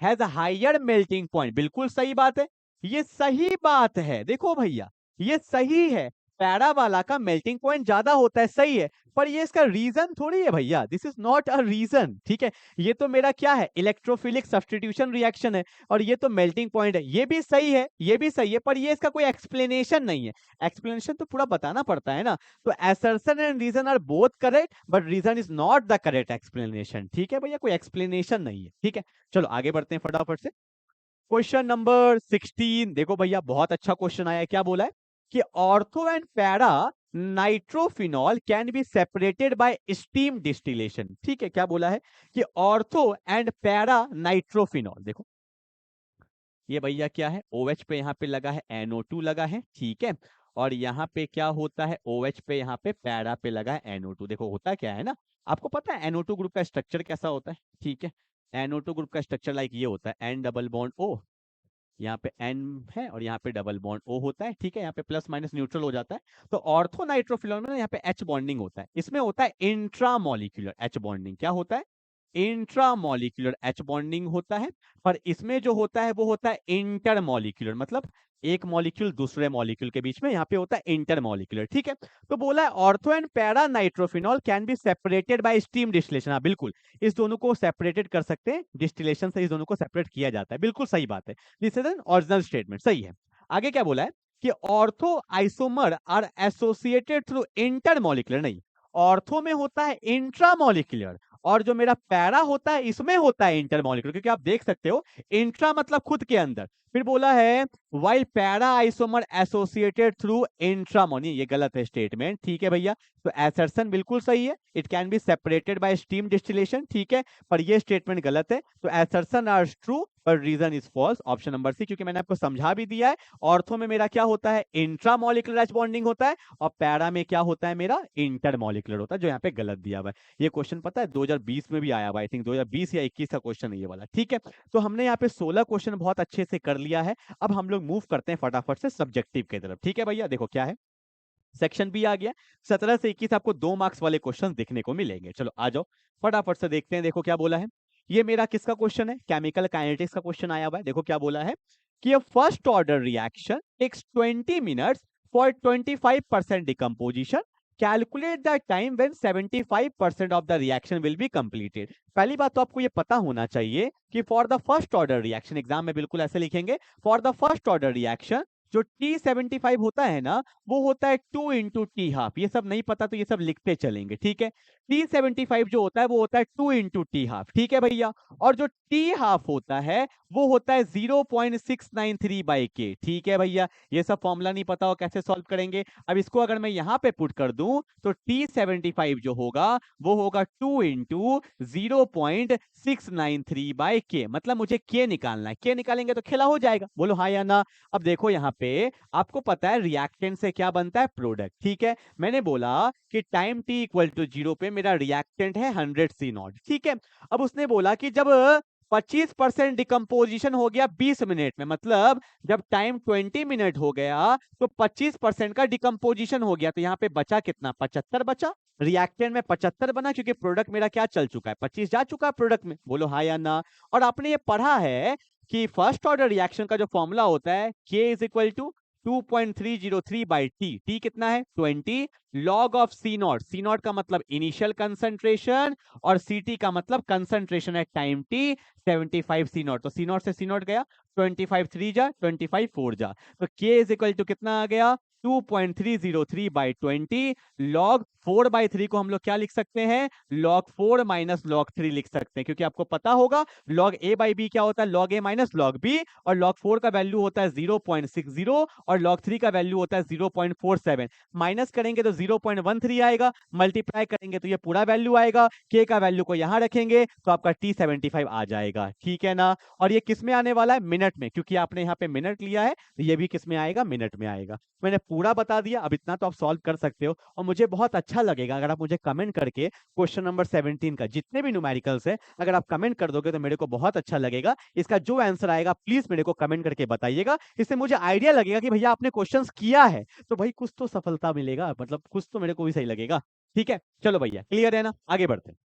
has a higher melting point. बिल्कुल सही बात है, ये सही बात है। देखो भैया, ये सही है, पैरा वाला का मेल्टिंग पॉइंट ज्यादा होता है, सही है, पर ये इसका रीजन थोड़ी है भैया। This is not a reason, ठीक है। ये तो मेरा क्या है, इलेक्ट्रोफिलिक सब्स्टिट्यूशन रिएक्शन है, और ये तो मेल्टिंग पॉइंट है। ये भी सही है, ये भी सही है, पर ये इसका कोई एक्सप्लेनेशन नहीं है। एक्सप्लेनेशन तो पूरा बताना पड़ता है ना। तो assertion and reason are both correct, but reason is not the correct explanation, ठीक है भैया, कोई एक्सप्लेनेशन नहीं है, ठीक है। चलो आगे बढ़ते हैं फटाफट से। क्वेश्चन नंबर 16 देखो भैया, बहुत अच्छा क्वेश्चन आया है। क्या बोला है कि ortho and para nitrophenol can be separated by steam distillation. ठीक है, क्या बोला है कि ऑर्थो एंड पैरा नाइट्रोफिनॉल, देखो ये भैया क्या है, OH पे यहाँ पे लगा है NO2 लगा है, ठीक है। और यहाँ पे क्या होता है, OH पे यहाँ पे पैरा पे लगा है NO2। देखो होता क्या है ना, आपको पता है NO2 ग्रुप का स्ट्रक्चर कैसा होता है, ठीक है। NO2 ग्रुप का स्ट्रक्चर लाइक ये होता है, N डबल बॉन्ड O, यहाँ पे N है और यहाँ पे डबल बॉन्ड O होता है, ठीक है। यहाँ पे प्लस माइनस न्यूट्रल हो जाता है। तो ऑर्थो नाइट्रोफिनॉल में ना यहाँ पे H बॉन्डिंग होता है, इसमें होता है इंट्रामोलिक्यूलर H बॉन्डिंग। क्या होता है, इंट्रामोलिक्यूलर H बॉन्डिंग होता है। पर इसमें जो होता है वो होता है इंटरमोलिक्यूलर, मतलब एक मॉलिक्यूल दूसरे मॉलिक्यूल के बीच में, यहाँ पे होता है इंटरमोलिक्यूलर, ठीक है। तो बोला है ortho and para nitrophenol can be separated by steam distillation. हाँ बिल्कुल, इस दोनों को सेपरेटेड कर सकते हैं, डिस्टिलेशन से इस दोनों को सेपरेट किया जाता है, बिल्कुल सही बात है। This is an original statement, सही है। आगे क्या बोला है कि ortho isomer are associated through intermolecular, नहीं, ऑर्थो में होता है इंट्रामोलिक्यूलर, और जो मेरा पैरा होता है इसमें होता है इंटरमोलिक्यूलर, क्योंकि आप देख सकते हो इंट्रा मतलब खुद के अंदर। फिर बोला है while para isomer associated through इंट्रामोनी, ये गलत है स्टेटमेंट, ठीक है भैया। तो एसर्शन बिल्कुल सही है, it can be separated by steam distillation, ठीक है, पर ये स्टेटमेंट गलत है। तो एसर्शन आर ट्रू पर reason is false, option number C, क्योंकि मैंने आपको समझा भी दिया है। ऑर्थो में मेरा क्या होता है, इंट्रामोलिक्यूलर एच बॉन्डिंग होता है, और पैरा में क्या होता है, मेरा इंटरमोलिक्यूलर होता है, जो यहाँ पे गलत दिया हुआ है। ये क्वेश्चन पता है 2020 में भी आया हुआ, आई थिंक 2020 या 21 का क्वेश्चन है ये वाला, ठीक है। तो हमने यहाँ पे 16 क्वेश्चन बहुत अच्छे से कर लिया है। अब हम लोग मूव करते हैं फटाफट से सब्जेक्टिव की तरफ, ठीक है भैया। देखो क्या है, सेक्शन बी आ गया, 17 से 21 आपको 2 मार्क्स वाले क्वेश्चन देखने को मिलेंगे। चलो आ जाओ फटाफट से देखते हैं। देखो क्या बोला है, ये मेरा किसका क्वेश्चन है, केमिकल काइनेटिक्स का क्वेश्चन आया हुआ है। देखो क्या बोला है कि a first order reaction takes 20 minutes for 25% decomposition. Calculate the time when 75% of the reaction will be completed. पहली बात तो आपको ये पता होना चाहिए कि for the first order reaction, exam में बिल्कुल ऐसे लिखेंगे, for the first order reaction जो T75 होता है ना, वो होता है 2 इंटू टी हाफ। ये सब नहीं पता तो ये सब लिखते चलेंगे, ठीक है। T75 जो होता है वो होता है 2 इंटू टी हाफ, ठीक है भैया। और जो टी हाफ होता है वो होता है 0.693 बाई के, ठीक है भैया। ये सब फॉर्मूला नहीं पता हो कैसे सॉल्व करेंगे। अब इसको अगर मैं यहाँ पे पुट कर दूं तो T75 जो होगा वो होगा 2 इंटू 0.693 बाई के, मतलब मुझे के निकालना है। के निकालेंगे तो खेला हो जाएगा, बोलो हाँ या ना। अब देखो यहाँ पे आपको पता है रिएक्टेंट से क्या बनता है, प्रोडक्ट, ठीक है। मैंने बोला कि टाइम t इक्वल टू 0 पे मेरा रिएक्टेंट है 100 C0, ठीक है। अब उसने बोला कि जब 25% डिकम्पोजिशन हो गया 20 मिनट में, मतलब जब टाइम 20 मिनट हो गया तो 25% का डिकम्पोजिशन हो गया, तो यहाँ पे बचा कितना, 75 बचा। रिएक्टेंट में 75 बना, क्योंकि प्रोडक्ट मेरा क्या चल चुका है, 25 जा चुका है प्रोडक्ट में, बोलो हाँ या ना। और आपने ये पढ़ा है कि फर्स्ट ऑर्डर रिएक्शन का जो फॉर्मूला होता है K is equal to 2.303 by T. T कितना है, 20 लॉग ऑफ C0। C0 का मतलब इनिशियल कंसंट्रेशन और CT का मतलब कंसंट्रेशन है टाइम t, 75 C0। तो C0 से C0 गया, 25 3 जा, 25 4 जा, तो K इज इक्वल टू कितना आ गया, 2.303 बाई 20 लॉग 4 बाई 3 को हम लोग क्या लिख सकते हैं, लॉग 4 माइनस लॉग 3 लिख सकते हैं, क्योंकि आपको पता होगा लॉग a बाई बी क्या होता है, log a minus log b, और लॉग 4 का वैल्यू होता है 0.60 और लॉग 3 का वैल्यू होता है 0.47। माइनस करेंगे तो 0.13 आएगा, मल्टीप्लाई करेंगे तो ये पूरा वैल्यू आएगा, k का वैल्यू को यहां रखेंगे तो आपका T75 आ जाएगा, ठीक है ना। और ये किस में आने वाला है, मिनट में, क्योंकि आपने यहाँ पे मिनट लिया है तो ये भी किस में आएगा, मिनट में आएगा। मैंने पूरा बता दिया, अब इतना तो आप सॉल्व कर सकते हो। और मुझे बहुत अच्छा अच्छा लगेगा अगर आप मुझे कमेंट करके क्वेश्चन नंबर 17 का जितने भी न्यूमेरिकल्स है अगर आप कमेंट कर दोगे तो मेरे को बहुत अच्छा लगेगा। इसका जो आंसर आएगा प्लीज मेरे को कमेंट करके बताइएगा, इससे मुझे आइडिया लगेगा कि भैया आपने क्वेश्चंस किया है, तो भाई कुछ तो सफलता मिलेगा, मतलब कुछ तो मेरे को भी सही लगेगा। ठीक है, चलो भैया क्लियर है ना, आगे बढ़ते हैं।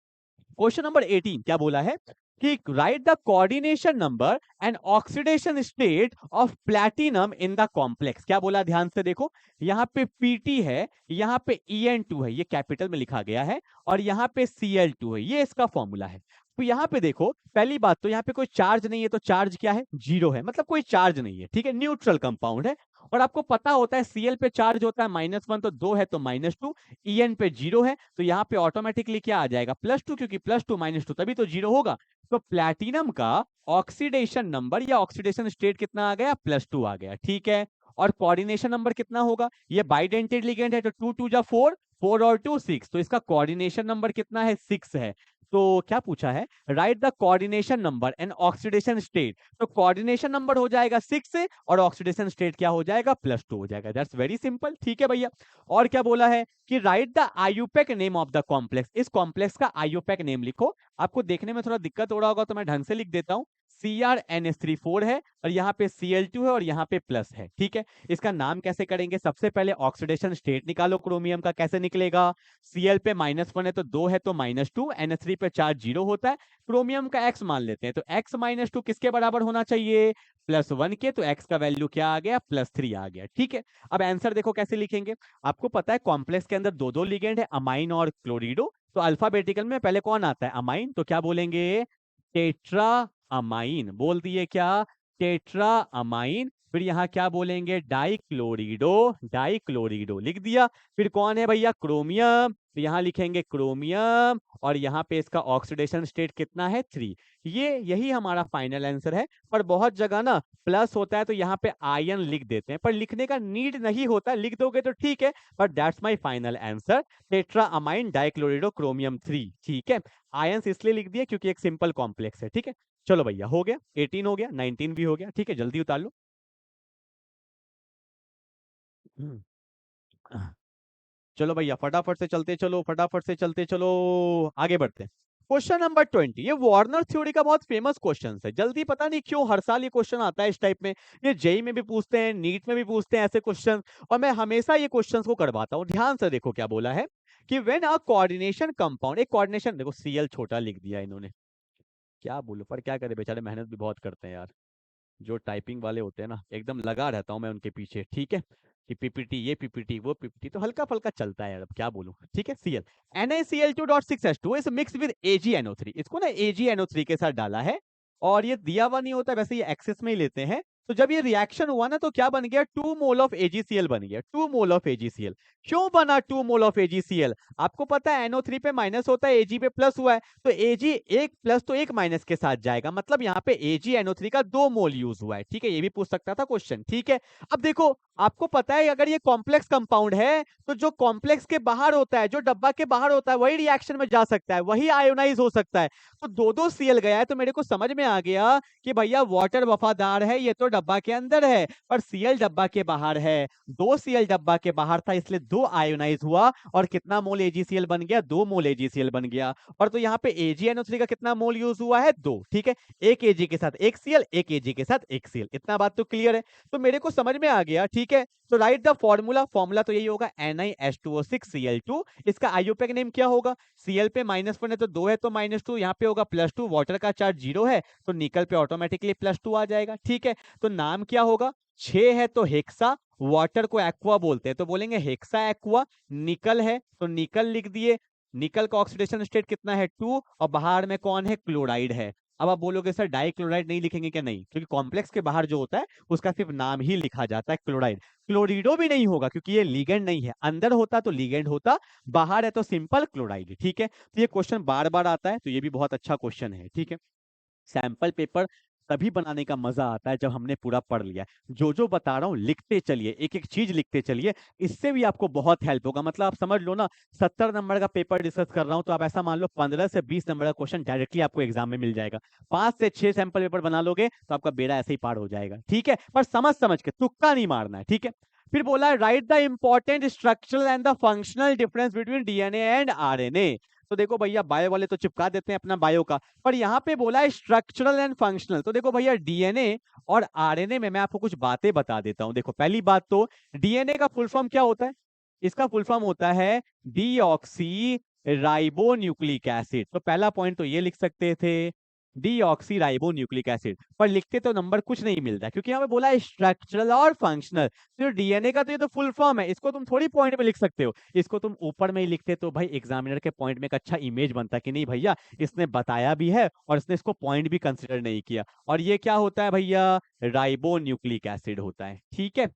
क्वेश्चन नंबर 18 क्या बोला है कि right the coordination number and oxidation state of platinum in the complex. क्या बोला, ध्यान से देखो, यहाँ पे Pt है, यहाँ पे En2 है, ये कैपिटल में लिखा गया है, और यहाँ पे Cl2 है, ये इसका फॉर्मूला है। तो यहाँ पे देखो, पहली बात तो यहाँ पे कोई चार्ज नहीं है, तो चार्ज क्या है, जीरो है, मतलब कोई चार्ज नहीं है, ठीक है, न्यूट्रल कंपाउंड है। और आपको पता होता है Cl पे चार्ज होता है -1, तो 2 है तो -2, En पे 0 है, तो यहाँ पे ऑटोमेटिकली क्या आ जाएगा, +2, क्योंकि +2 -2 तभी तो 0 होगा। तो प्लैटिनम का ऑक्सीडेशन नंबर या ऑक्सीडेशन स्टेट कितना आ गया, +2 आ गया, ठीक है। और कोऑर्डिनेशन नंबर कितना होगा, ये बाइडेंटेड लिगेंड है, तो 2 2 जा 4, 4 और 2 6, तो इसका कोऑर्डिनेशन नंबर कितना है, 6 है। तो क्या पूछा है, write the coordination number and oxidation state, तो कोऑर्डिनेशन नंबर हो जाएगा 6 और ऑक्सीडेशन स्टेट क्या हो जाएगा, +2 हो जाएगा। दैट्स वेरी सिंपल, ठीक है भैया। और क्या बोला है कि right the IUPAC name of the complex, इस कॉम्प्लेक्स का आईयूपैक नेम लिखो। आपको देखने में थोड़ा दिक्कत हो रहा होगा तो मैं ढंग से लिख देता हूं, CrNH3 है और यहाँ पे Cl2 है और यहाँ पे प्लस है, ठीक है। इसका नाम कैसे करेंगे, सबसे पहले ऑक्सीडेशन स्टेट निकालो क्रोमियम का, कैसे निकलेगा, Cl पे -1 है तो 2 है तो -2, NH3 पे चार्ज 0 होता है, क्रोमियम का x मान लेते हैं, तो x -2 किसके बराबर होना चाहिए, +1 के, तो x का वैल्यू क्या आ गया, +3 आ गया, ठीक है। अब आंसर देखो कैसे लिखेंगे, आपको पता है कॉम्प्लेक्स के अंदर दो दो लिगेंड है, अमाइन और क्लोरिडो, तो अल्फाबेटिकल में पहले कौन आता है, अमाइन, तो क्या बोलेंगे, टेट्रा अमाइन, बोल दिए क्या, टेट्रा अमाइन। फिर यहाँ क्या बोलेंगे, डाइक्लोरिडो, डाइक्लोरिडो लिख दिया। फिर कौन है भैया, क्रोमियम, तो यहाँ लिखेंगे क्रोमियम, और यहाँ पे इसका ऑक्सीडेशन स्टेट कितना है, 3। ये यही हमारा फाइनल आंसर है। पर बहुत जगह ना प्लस होता है तो यहाँ पे आयन लिख देते हैं, पर लिखने का नीड नहीं होता, लिख दोगे तो ठीक है, पर that's my final answer, tetra amine डाइक्लोरिडो chromium 3, ठीक है। आयंस इसलिए लिख दिए क्योंकि एक सिंपल कॉम्प्लेक्स है, ठीक है। चलो भैया हो गया, 18 हो गया, 19 भी हो गया, ठीक है, जल्दी उतार लो। चलो भैया फटाफट से चलते चलो, फटाफट से चलते चलो, आगे बढ़ते हैं। क्वेश्चन नंबर 20, ये वार्नर थ्योरी का बहुत फेमस क्वेश्चन है, जल्दी पता नहीं क्यों हर साल ये क्वेश्चन आता है इस टाइप में, ये जेई में भी पूछते हैं, नीट में भी पूछते हैं ऐसे क्वेश्चन, और मैं हमेशा ये क्वेश्चन को करवाता हूँ। ध्यान से देखो क्या बोला है कि व्हेन अ कोऑर्डिनेशन कंपाउंड, एक कोऑर्डिनेशन, देखो Cl छोटा लिख दिया इन्होंने, क्या बोलूं, पर क्या करे बेचारे, मेहनत भी बहुत करते हैं यार, जो टाइपिंग वाले होते हैं ना, एकदम लगा रहता हूं मैं उनके पीछे, ठीक है, कि पीपीटी, ये पीपीटी, वो पीपीटी, तो हल्का फल्का चलता है यार, अब क्या बोलूं, ठीक है। Cl NaCl2.6H2 is mix with AgNO3, इसको ना AgNO3 के साथ डाला है, और ये दिया हुआ नहीं होता, वैसे ये एक्सेस में ही लेते हैं। तो जब ये रिएक्शन हुआ ना तो क्या बन गया, 2 मोल ऑफ AgCl बन गया, 2 मोल ऑफ AgCl। क्यों बना 2 मोल ऑफ AgCl, आपको पता है NO3 पे माइनस होता है, Ag पे प्लस हुआ है, तो Ag एक प्लस तो एक माइनस के साथ जाएगा, मतलब यहाँ पे AgNO3 का 2 मोल यूज हुआ है, ठीक है, ये भी पूछ सकता था क्वेश्चन, ठीक है। अब देखो आपको पता है अगर ये कॉम्प्लेक्स कंपाउंड है तो जो कॉम्प्लेक्स के बाहर होता है, जो डब्बा के बाहर होता है, वही रिएक्शन में जा सकता है, वही आयोनाइज हो सकता है। तो दो दो Cl गया है, तो मेरे को समझ में आ गया कि भैया वाटर वफादार है, ये तो डब्बा के अंदर है, पर Cl डब्बा के बाहर है, 2 Cl डब्बा के बाहर था, इसलिए 2 आयोनाइज हुआ, और कितना मोल AgCl बन गया, 2 मोल AgCl बन गया। और तो यहाँ पे AgNO3 का कितना मोल यूज हुआ है, 2, ठीक है, एक Ag के साथ एक Cl, एक Ag के साथ एक Cl, इतना बात तो क्लियर है, तो मेरे को समझ में आ गया, ठीक है। तो राइट द फॉर्मूला, फॉर्मूला तो यही होगा NiH2O6Cl2, इसका आईयूपैक नेम क्या होगा, Cl पे -1 है तो 2 है तो -2, यहाँ पे होगा +2, वाटर का चार्ज 0 है तो निकल पे ऑटोमेटिकली +2 आ जाएगा, ठीक है। तो नाम क्या होगा, 6 है तो हेक्सा, वाटर को एक्वा बोलते हैं तो बोलेंगे हेक्सा एक्वा, निकल है तो निकल लिख दिए, निकल का ऑक्सीडेशन स्टेट कितना है, 2, और बाहर में कौन है, क्लोराइड है। अब आप बोलोगे सर डाइक्लोराइड नहीं लिखेंगे क्या, नहीं, क्योंकि कॉम्प्लेक्स के बाहर जो होता है उसका सिर्फ नाम ही लिखा जाता है क्लोराइड, क्लोरिडो भी नहीं होगा क्योंकि ये लिगेंड नहीं है, अंदर होता तो लिगेंड होता, बाहर है तो सिंपल क्लोराइड, ठीक है। तो ये क्वेश्चन बार बार आता है, तो ये भी बहुत अच्छा क्वेश्चन है, ठीक है। सैंपल पेपर तभी बनाने का मजा आता है जब हमने पूरा पढ़ लिया है। जो जो बता रहा हूँ लिखते चलिए, एक एक चीज लिखते चलिए, इससे भी आपको बहुत हेल्प होगा। मतलब आप समझ लो ना, 70 नंबर का पेपर डिस्कस कर रहा हूँ तो आप ऐसा मान लो 15 से 20 नंबर का क्वेश्चन डायरेक्टली आपको एग्जाम में मिल जाएगा। 5 से 6 सैंपल पेपर बना लोगे तो आपका बेड़ा ऐसे ही पार हो जाएगा, ठीक है। पर समझ समझ के, तुक्का नहीं मारना है, ठीक है। फिर बोला है write the important structural and the functional difference between DNA and RNA. तो देखो भैया बायो वाले तो चिपका देते हैं अपना बायो का, पर यहाँ पे बोला है स्ट्रक्चरल एंड फंक्शनल। तो देखो भैया डीएनए और आरएनए में मैं आपको कुछ बातें बता देता हूँ। देखो पहली बात तो डीएनए का फुल फॉर्म क्या होता है? इसका फुल फॉर्म होता है डीऑक्सी राइबो न्यूक्लिक एसिड। तो पहला पॉइंट तो ये लिख सकते थे डीऑक्सी राइबो न्यूक्लिक एसिड, पर लिखते तो नंबर कुछ नहीं मिलता क्योंकि यहाँ पे बोला है स्ट्रक्चरल और फंक्शनल। तो डीएनए का तो ये तो फुल फॉर्म है, इसको तुम थोड़ी पॉइंट में लिख सकते हो, इसको तुम ऊपर में ही लिखते तो भाई एग्जामिनर के पॉइंट में एक अच्छा इमेज बनता कि नहीं भैया इसने बताया भी है और इसने इसको पॉइंट भी कंसिडर नहीं किया। और ये क्या होता है भैया? राइबो न्यूक्लिक एसिड होता है। ठीक है,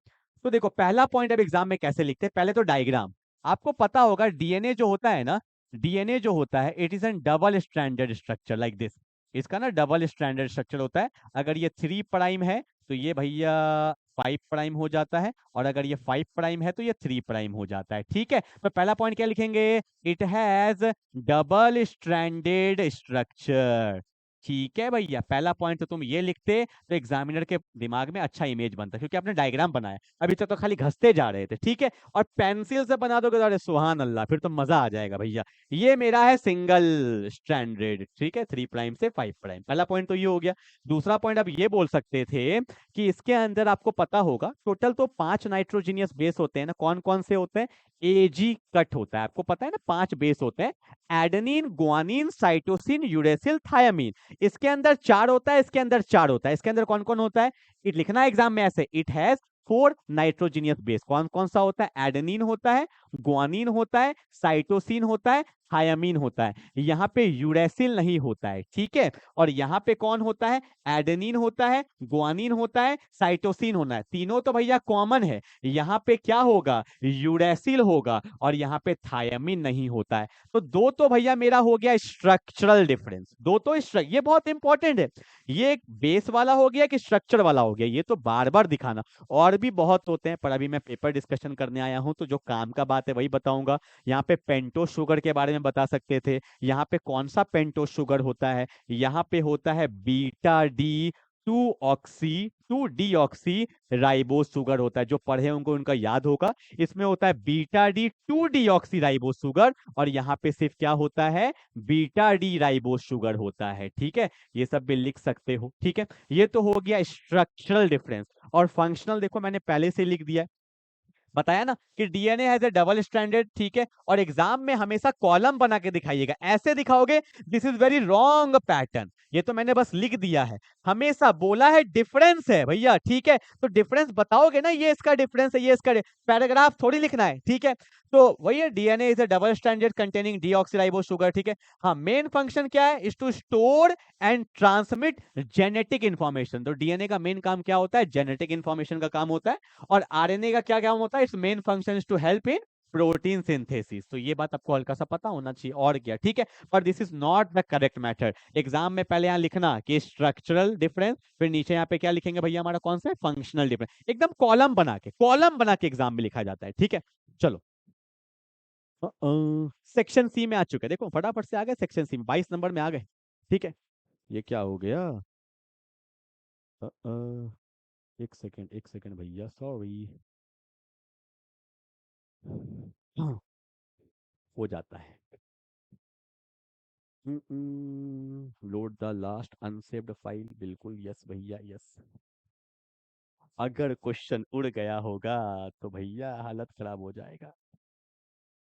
तो देखो पहला पॉइंट अब एग्जाम में कैसे लिखते हैं, पहले तो डायग्राम। आपको पता होगा डीएनए जो होता है ना, डीएनए जो होता है it is an double stranded structure like this. इसका ना डबल स्ट्रैंडेड स्ट्रक्चर होता है। अगर ये 3 प्राइम है तो ये भैया 5 प्राइम हो जाता है, और अगर ये 5 प्राइम है तो ये 3 प्राइम हो जाता है। ठीक है, तो पहला पॉइंट क्या लिखेंगे? It has double stranded structure. ठीक है भैया, पहला पॉइंट तो तुम ये लिखते तो एग्जामिनर के दिमाग में अच्छा इमेज बनता, क्योंकि आपने डायग्राम बनाया। अभी तक तो खाली घसते जा रहे थे। ठीक है, और पेंसिल से बना दोगे तो अरे सुभान अल्लाह, फिर तो मजा आ जाएगा भैया। ये मेरा है सिंगल स्ट्रैंडेड। ठीक है, 3 प्राइम से 5 प्राइम। पहला पॉइंट तो ये हो गया। दूसरा पॉइंट अब ये बोल सकते थे कि इसके अंदर आपको पता होगा टोटल तो 5 नाइट्रोजीनियस बेस होते हैं ना। कौन कौन से होते हैं? एजी कट होता है, आपको पता है ना 5 बेस होते हैं, adenine, guanine, cytosine, uracil, thiamine. इसके अंदर 4 होता है, इसके अंदर 4 होता है। इसके अंदर कौन कौन होता है? इट लिखना है एग्जाम में ऐसे, इट हैज 4 नाइट्रोजीनियस बेस। कौन कौन सा होता है? एडेनिन होता है, गुआनिन होता है, साइटोसिन होता है, थायामीन होता है। यहाँ पे यूरेसिल नहीं होता है। ठीक है, और यहाँ पे कौन होता है? एडेनिन होता है, गुआनिन होता है, साइटोसिन होना है। तीनों तो भैया कॉमन है। यहाँ पे क्या होगा? यूरेसिल होगा, और यहाँ पे थायामीन नहीं होता है। तो दो तो भैया मेरा हो गया स्ट्रक्चरल डिफरेंस। दो तो ये बहुत इंपॉर्टेंट है। ये एक बेस वाला हो गया कि स्ट्रक्चर वाला हो गया, ये तो बार बार दिखाना। और भी बहुत होते हैं, पर अभी मैं पेपर डिस्कशन करने आया हूं तो जो काम का बात है वही बताऊंगा। यहाँ पे पेंटोस शुगर के बारे में बता सकते थे। यहाँ पे कौन सा पेंटोस शुगर होता है? यहाँ पे होता है बीटा डी 2 राइबोस शुगर होता है। जो पढ़े होंगे उनका याद होगा। इसमें होता है बीटा डी 2 राइबोस शुगर, और यहाँ पे सिर्फ क्या होता है? बीटा डी राइबोस शुगर होता है। ठीक है, ये सब भी लिख सकते हो। ठीक है, ये तो हो गया स्ट्रक्चरल डिफरेंस। और फंक्शनल देखो मैंने पहले से लिख दिया है, बताया ना कि DNA has a double stranded. ठीक है, और एग्जाम में हमेशा कॉलम बना के दिखाइएगा, ऐसे दिखाओगे this is very wrong pattern. ये तो मैंने बस लिख दिया है, हमेशा बोला है डिफरेंस है भैया। ठीक है, तो डिफरेंस बताओगे ना, ये इसका डिफरेंस है, ये इसका पैराग्राफ थोड़ी लिखना है। ठीक है, तो वही है DNA is a double stranded containing deoxyribose sugar. ठीक है, हाँ मेन फंक्शन क्या है? Is to store and transmit genetic information. तो डीएनए का मेन काम क्या होता है? जेनेटिक इंफॉर्मेशन का काम होता है। और आरएनए का क्या काम होता है? It's main function is to help in protein synthesis. तो ये बात आपको हल्का सा पता होना चाहिए, और क्या। ठीक है, पर this is not the correct method. Exam में पहले यहाँ लिखना कि स्ट्रक्चरल डिफरेंस, फिर नीचे यहाँ पे क्या लिखेंगे भैया? हमारा कौन सा है? Functional difference. एकदम कॉलम बना के एग्जाम में लिखा जाता है। ठीक है, चलो सेक्शन सी में आ चुके हैं। देखो फटाफट से आ गए सेक्शन सी में, 22 नंबर में आ गए। ठीक है, ये क्या हो गया? अ, अ, एक सेकंड भैया, सॉरी। हाँ, हो जाता है। Load the last unsaved file. बिल्कुल यस भैया, यस। अगर क्वेश्चन उड़ गया होगा तो भैया हालत खराब हो जाएगा।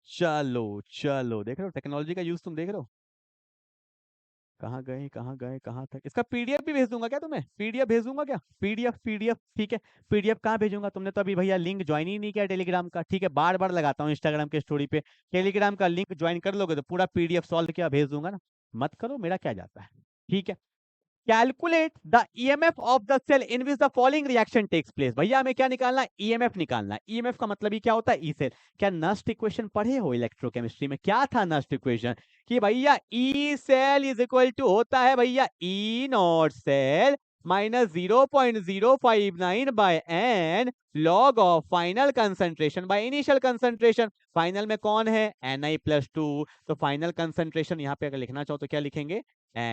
चलो चलो, देख रहे हो टेक्नोलॉजी का यूज, तुम देख रहे हो। कहाँ गए कहाँ गए कहाँ तक? इसका पीडीएफ भी भेज दूंगा क्या तुम्हें? पीडीएफ भेज दूंगा क्या? पीडीएफ पीडीएफ ठीक है, पीडीएफ कहाँ भेजूंगा? तुमने तो अभी भैया लिंक ज्वाइन ही नहीं किया टेलीग्राम का। ठीक है, बार बार लगाता हूँ इंस्टाग्राम के स्टोरी पे, टेलीग्राम का लिंक ज्वाइन कर लोगे तो पूरा पीडीएफ सॉल्व किया भेज दूंगा ना। मत करो, मेरा क्या जाता है। ठीक है, calculate the EMF of the cell in which the following reaction takes place. भैया हमें क्या निकालना है? ईएमएफ निकालना है। ईएमएफ का मतलब ही क्या होता है? E cell. क्या नस्ट इक्वेशन पढ़े हो इलेक्ट्रोकेमिस्ट्री में? क्या था नस्ट इक्वेशन? कि भैया E cell is equal to होता है भैया E naught cell minus 0.059 by n log of final concentration by initial concentration. Final में कौन है? Ni+2। तो फाइनल कंसंट्रेशन यहाँ पे अगर लिखना चाहो तो क्या लिखेंगे?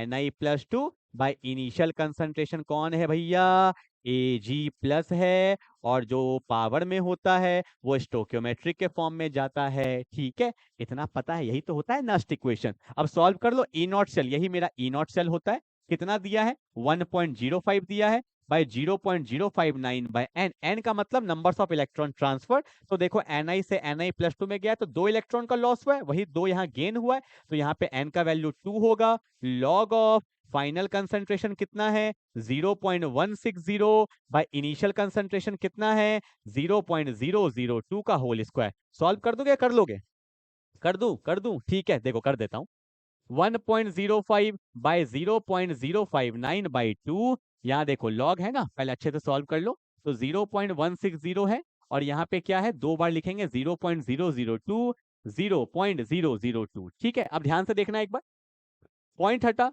Ni+2 बाय इनिशियल कंसंट्रेशन कौन है भैया? Ag प्लस है, और जो पावर में होता है वो स्टोक्योमेट्रिक के फॉर्म में जाता है। ठीक है, इतना पता है, यही तो होता है नस्ट इक्वेशन। अब सॉल्व कर लो। ई नॉट सेल, यही मेरा ई नॉट सेल होता है। कितना दिया है? 1.05 दिया है बाय 0.059 बाय एन। एन का मतलब नंबर्स ऑफ इलेक्ट्रॉन ट्रांसफर। तो देखो Ni से Na+2 में गया तो 2 इलेक्ट्रॉन का लॉस हुआ है, वही 2 यहाँ गेन हुआ है। तो यहाँ पे n का वैल्यू 2 होगा। लॉग ऑफ फाइनल कंसंट्रेशन कितना है? 0.160 बाय इनिशियल कंसंट्रेशन कितना है? 0.002 का होल स्क्वायर। सॉल्व कर दोगे? कर लोगे? कर दूं? ठीक है, देखो कर देता हूं। 1.05 बाय 0.059 बाई 2, यहाँ देखो लॉग है ना, पहले अच्छे से सॉल्व कर लो। तो 0.160 है, और यहाँ पे क्या है, 2 बार लिखेंगे 0.002, 0.002। ठीक है, अब ध्यान से देखना एक बार। पॉइंट हटा,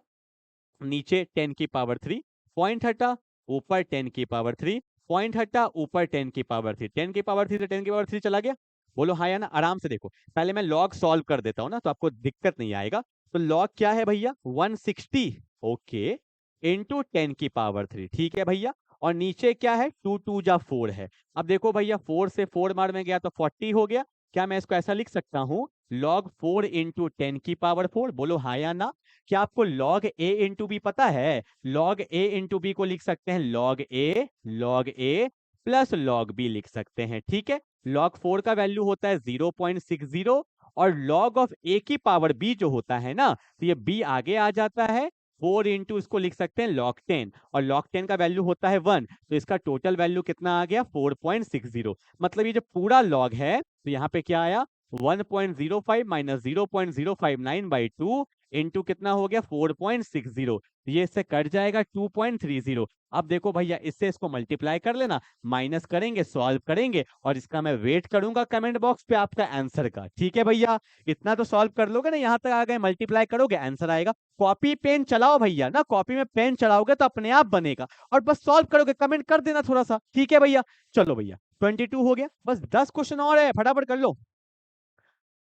नीचे 10 की पावर 3, पॉइंट हटा, ऊपर 10 की पावर 3, पॉइंट हटा, ऊपर 10 की पावर 3। 10 की पावर 3 से 10 की पावर 3 चला गया। बोलो हाँ या ना? आराम से देखो, पहले मैं लॉग सॉल्व कर देता हूं ना, तो आपको दिक्कत नहीं आएगा। तो लॉग क्या है भैया? 160, ओके, इंटू 10 की पावर 3। ठीक है भैया, और नीचे क्या है? 2 2 जा 4 है। अब देखो भैया, 4 से 4 बार में गया तो 40 हो गया। क्या मैं इसको ऐसा लिख सकता हूँ? लॉग 4 इंटू 10 की पावर 4। बोलो हाँ या ना? क्या आपको log a इंटू बी पता है? log a इंटू बी को लिख सकते हैं log a plus log b लिख सकते हैं। ठीक है, log 4 का वैल्यू होता है 0.60, और log ऑफ a की पावर b जो होता है ना, तो ये b आगे आ जाता है। 4 इंटू इसको लिख सकते हैं log 10, और log 10 का वैल्यू होता है 1, तो इसका टोटल वैल्यू कितना आ गया? 4.60। मतलब ये जो पूरा log है, तो यहाँ पे क्या आया? 1.05 माइनस 0.059 बाई 2 इंटू कितना हो गया? 4.60। ये इससे कट जाएगा 2.30। अब देखो भैया, इससे इसको मल्टीप्लाई कर लेना, माइनस करेंगे, सॉल्व करेंगे, और इसका मैं वेट करूंगा कमेंट बॉक्स पे आपका आंसर का। ठीक है भैया, इतना तो सॉल्व कर लोगे ना? यहाँ तक आ गए, मल्टीप्लाई करोगे, आंसर आएगा। कॉपी पेन चलाओ भैया ना, कॉपी में पेन चलाओगे तो अपने आप बनेगा, और बस सॉल्व करोगे, कमेंट कर देना थोड़ा सा। ठीक है भैया, चलो भैया 22 हो गया, बस 10 क्वेश्चन और है, फटाफट कर लो।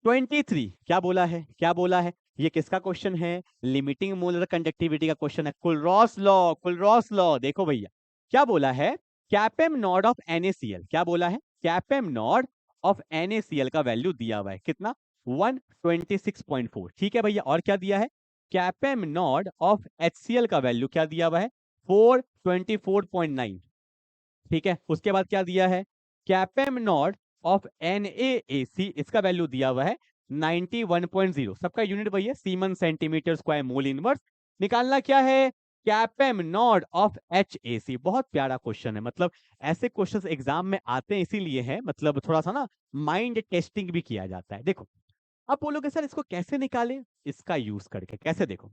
23 क्या बोला है? क्या बोला है? ये किसका क्वेश्चन है? लिमिटिंग मोलर कंडक्टिविटी का क्वेश्चन है। कुलरॉस लॉ, कुलरॉस लॉ। देखो भैया, क्या बोला है? कैपेम नॉड ऑफ NaCl। क्या बोला है? कैपेम नॉड ऑफ NaCl का वैल्यू दिया हुआ है कितना? 126.4। ठीक है भैया, और क्या दिया है? कैपेम नॉड ऑफ HCl का वैल्यू क्या दिया हुआ है? 424.9। ठीक है, उसके बाद क्या दिया है? कैपेम नॉट ऑफ NaAC, इसका वैल्यू दिया हुआ है 91.0। सबका यूनिट वही है, semen centimetre square mole inverse. निकालना क्या है? कैपेम नॉट ऑफ HAC। बहुत प्यारा क्वेश्चन है, मतलब ऐसे क्वेश्चंस एग्जाम में आते हैं इसीलिए है, मतलब थोड़ा सा ना माइंड टेस्टिंग भी किया जाता है। देखो, अब बोलोगे सर इसको कैसे निकालें? इसका यूज करके कैसे? देखो,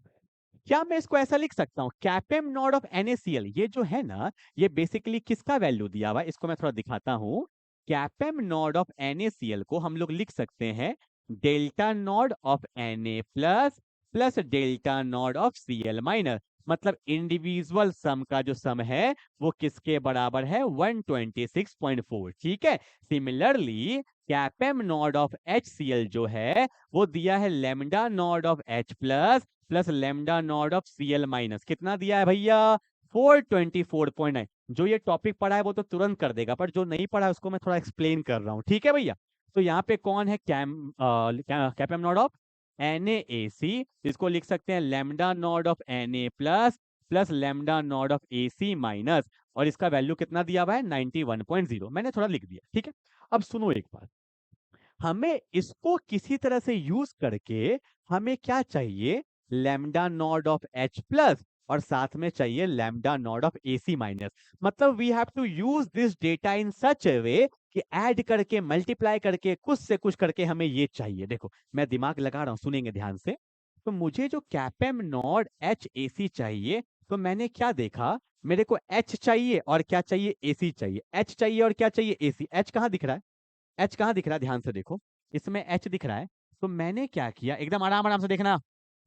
क्या मैं इसको ऐसा लिख सकता हूँ? कैपेम नॉड ऑफ NaCl, ये जो है ना, ये बेसिकली किसका वैल्यू दिया हुआ है? इसको मैं थोड़ा दिखाता हूँ। कैपेम नॉड ऑफ NaCl को हम लोग लिख सकते हैं delta nought of Na plus plus delta nought of Cl minus. मतलब इंडिविजुअल सम का जो सम है वो किसके बराबर है? 126.4। ठीक है, सिमिलरली कैपेम नॉड ऑफ HCl जो है वो दिया है lambda nought of H plus plus lambda nought of Cl minus. कितना दिया है भैया? 424.9। जो ये टॉपिक पढ़ा है वो तो तुरंत कर देगा, पर जो नहीं पढ़ा है उसको मैं थोड़ा एक्सप्लेन कर रहा हूँ। ठीक है भैया, तो यहाँ पे कौन है? कैपेम नॉट ऑफ NaAC, इसको लिख सकते हैं lambda nought of Na plus plus lambda nought of AC minus, और इसका वैल्यू कितना दिया हुआ है? 91.0। मैंने थोड़ा लिख दिया। ठीक है, अब सुनो एक बात, हमें इसको किसी तरह से यूज करके हमें क्या चाहिए? Lambda naught of H plus, और साथ में चाहिए lambda naught of AC minus. मतलब we have to use this data in such a way कि ऐड करके, मल्टीप्लाई करके, कुछ से कुछ करके हमें ये चाहिए। देखो, मैं दिमाग लगा रहा हूं, सुनेंगे ध्यान से। तो मुझे जो कैपेम नॉड HAC चाहिए, तो मैंने क्या देखा? मेरे को H चाहिए और क्या चाहिए? AC चाहिए। H चाहिए और क्या चाहिए? AC। H कहाँ दिख रहा है? एच कहाँ दिख रहा है? ध्यान से देखो, इसमें एच दिख रहा है। तो मैंने क्या किया, एकदम आराम आराम से देखना,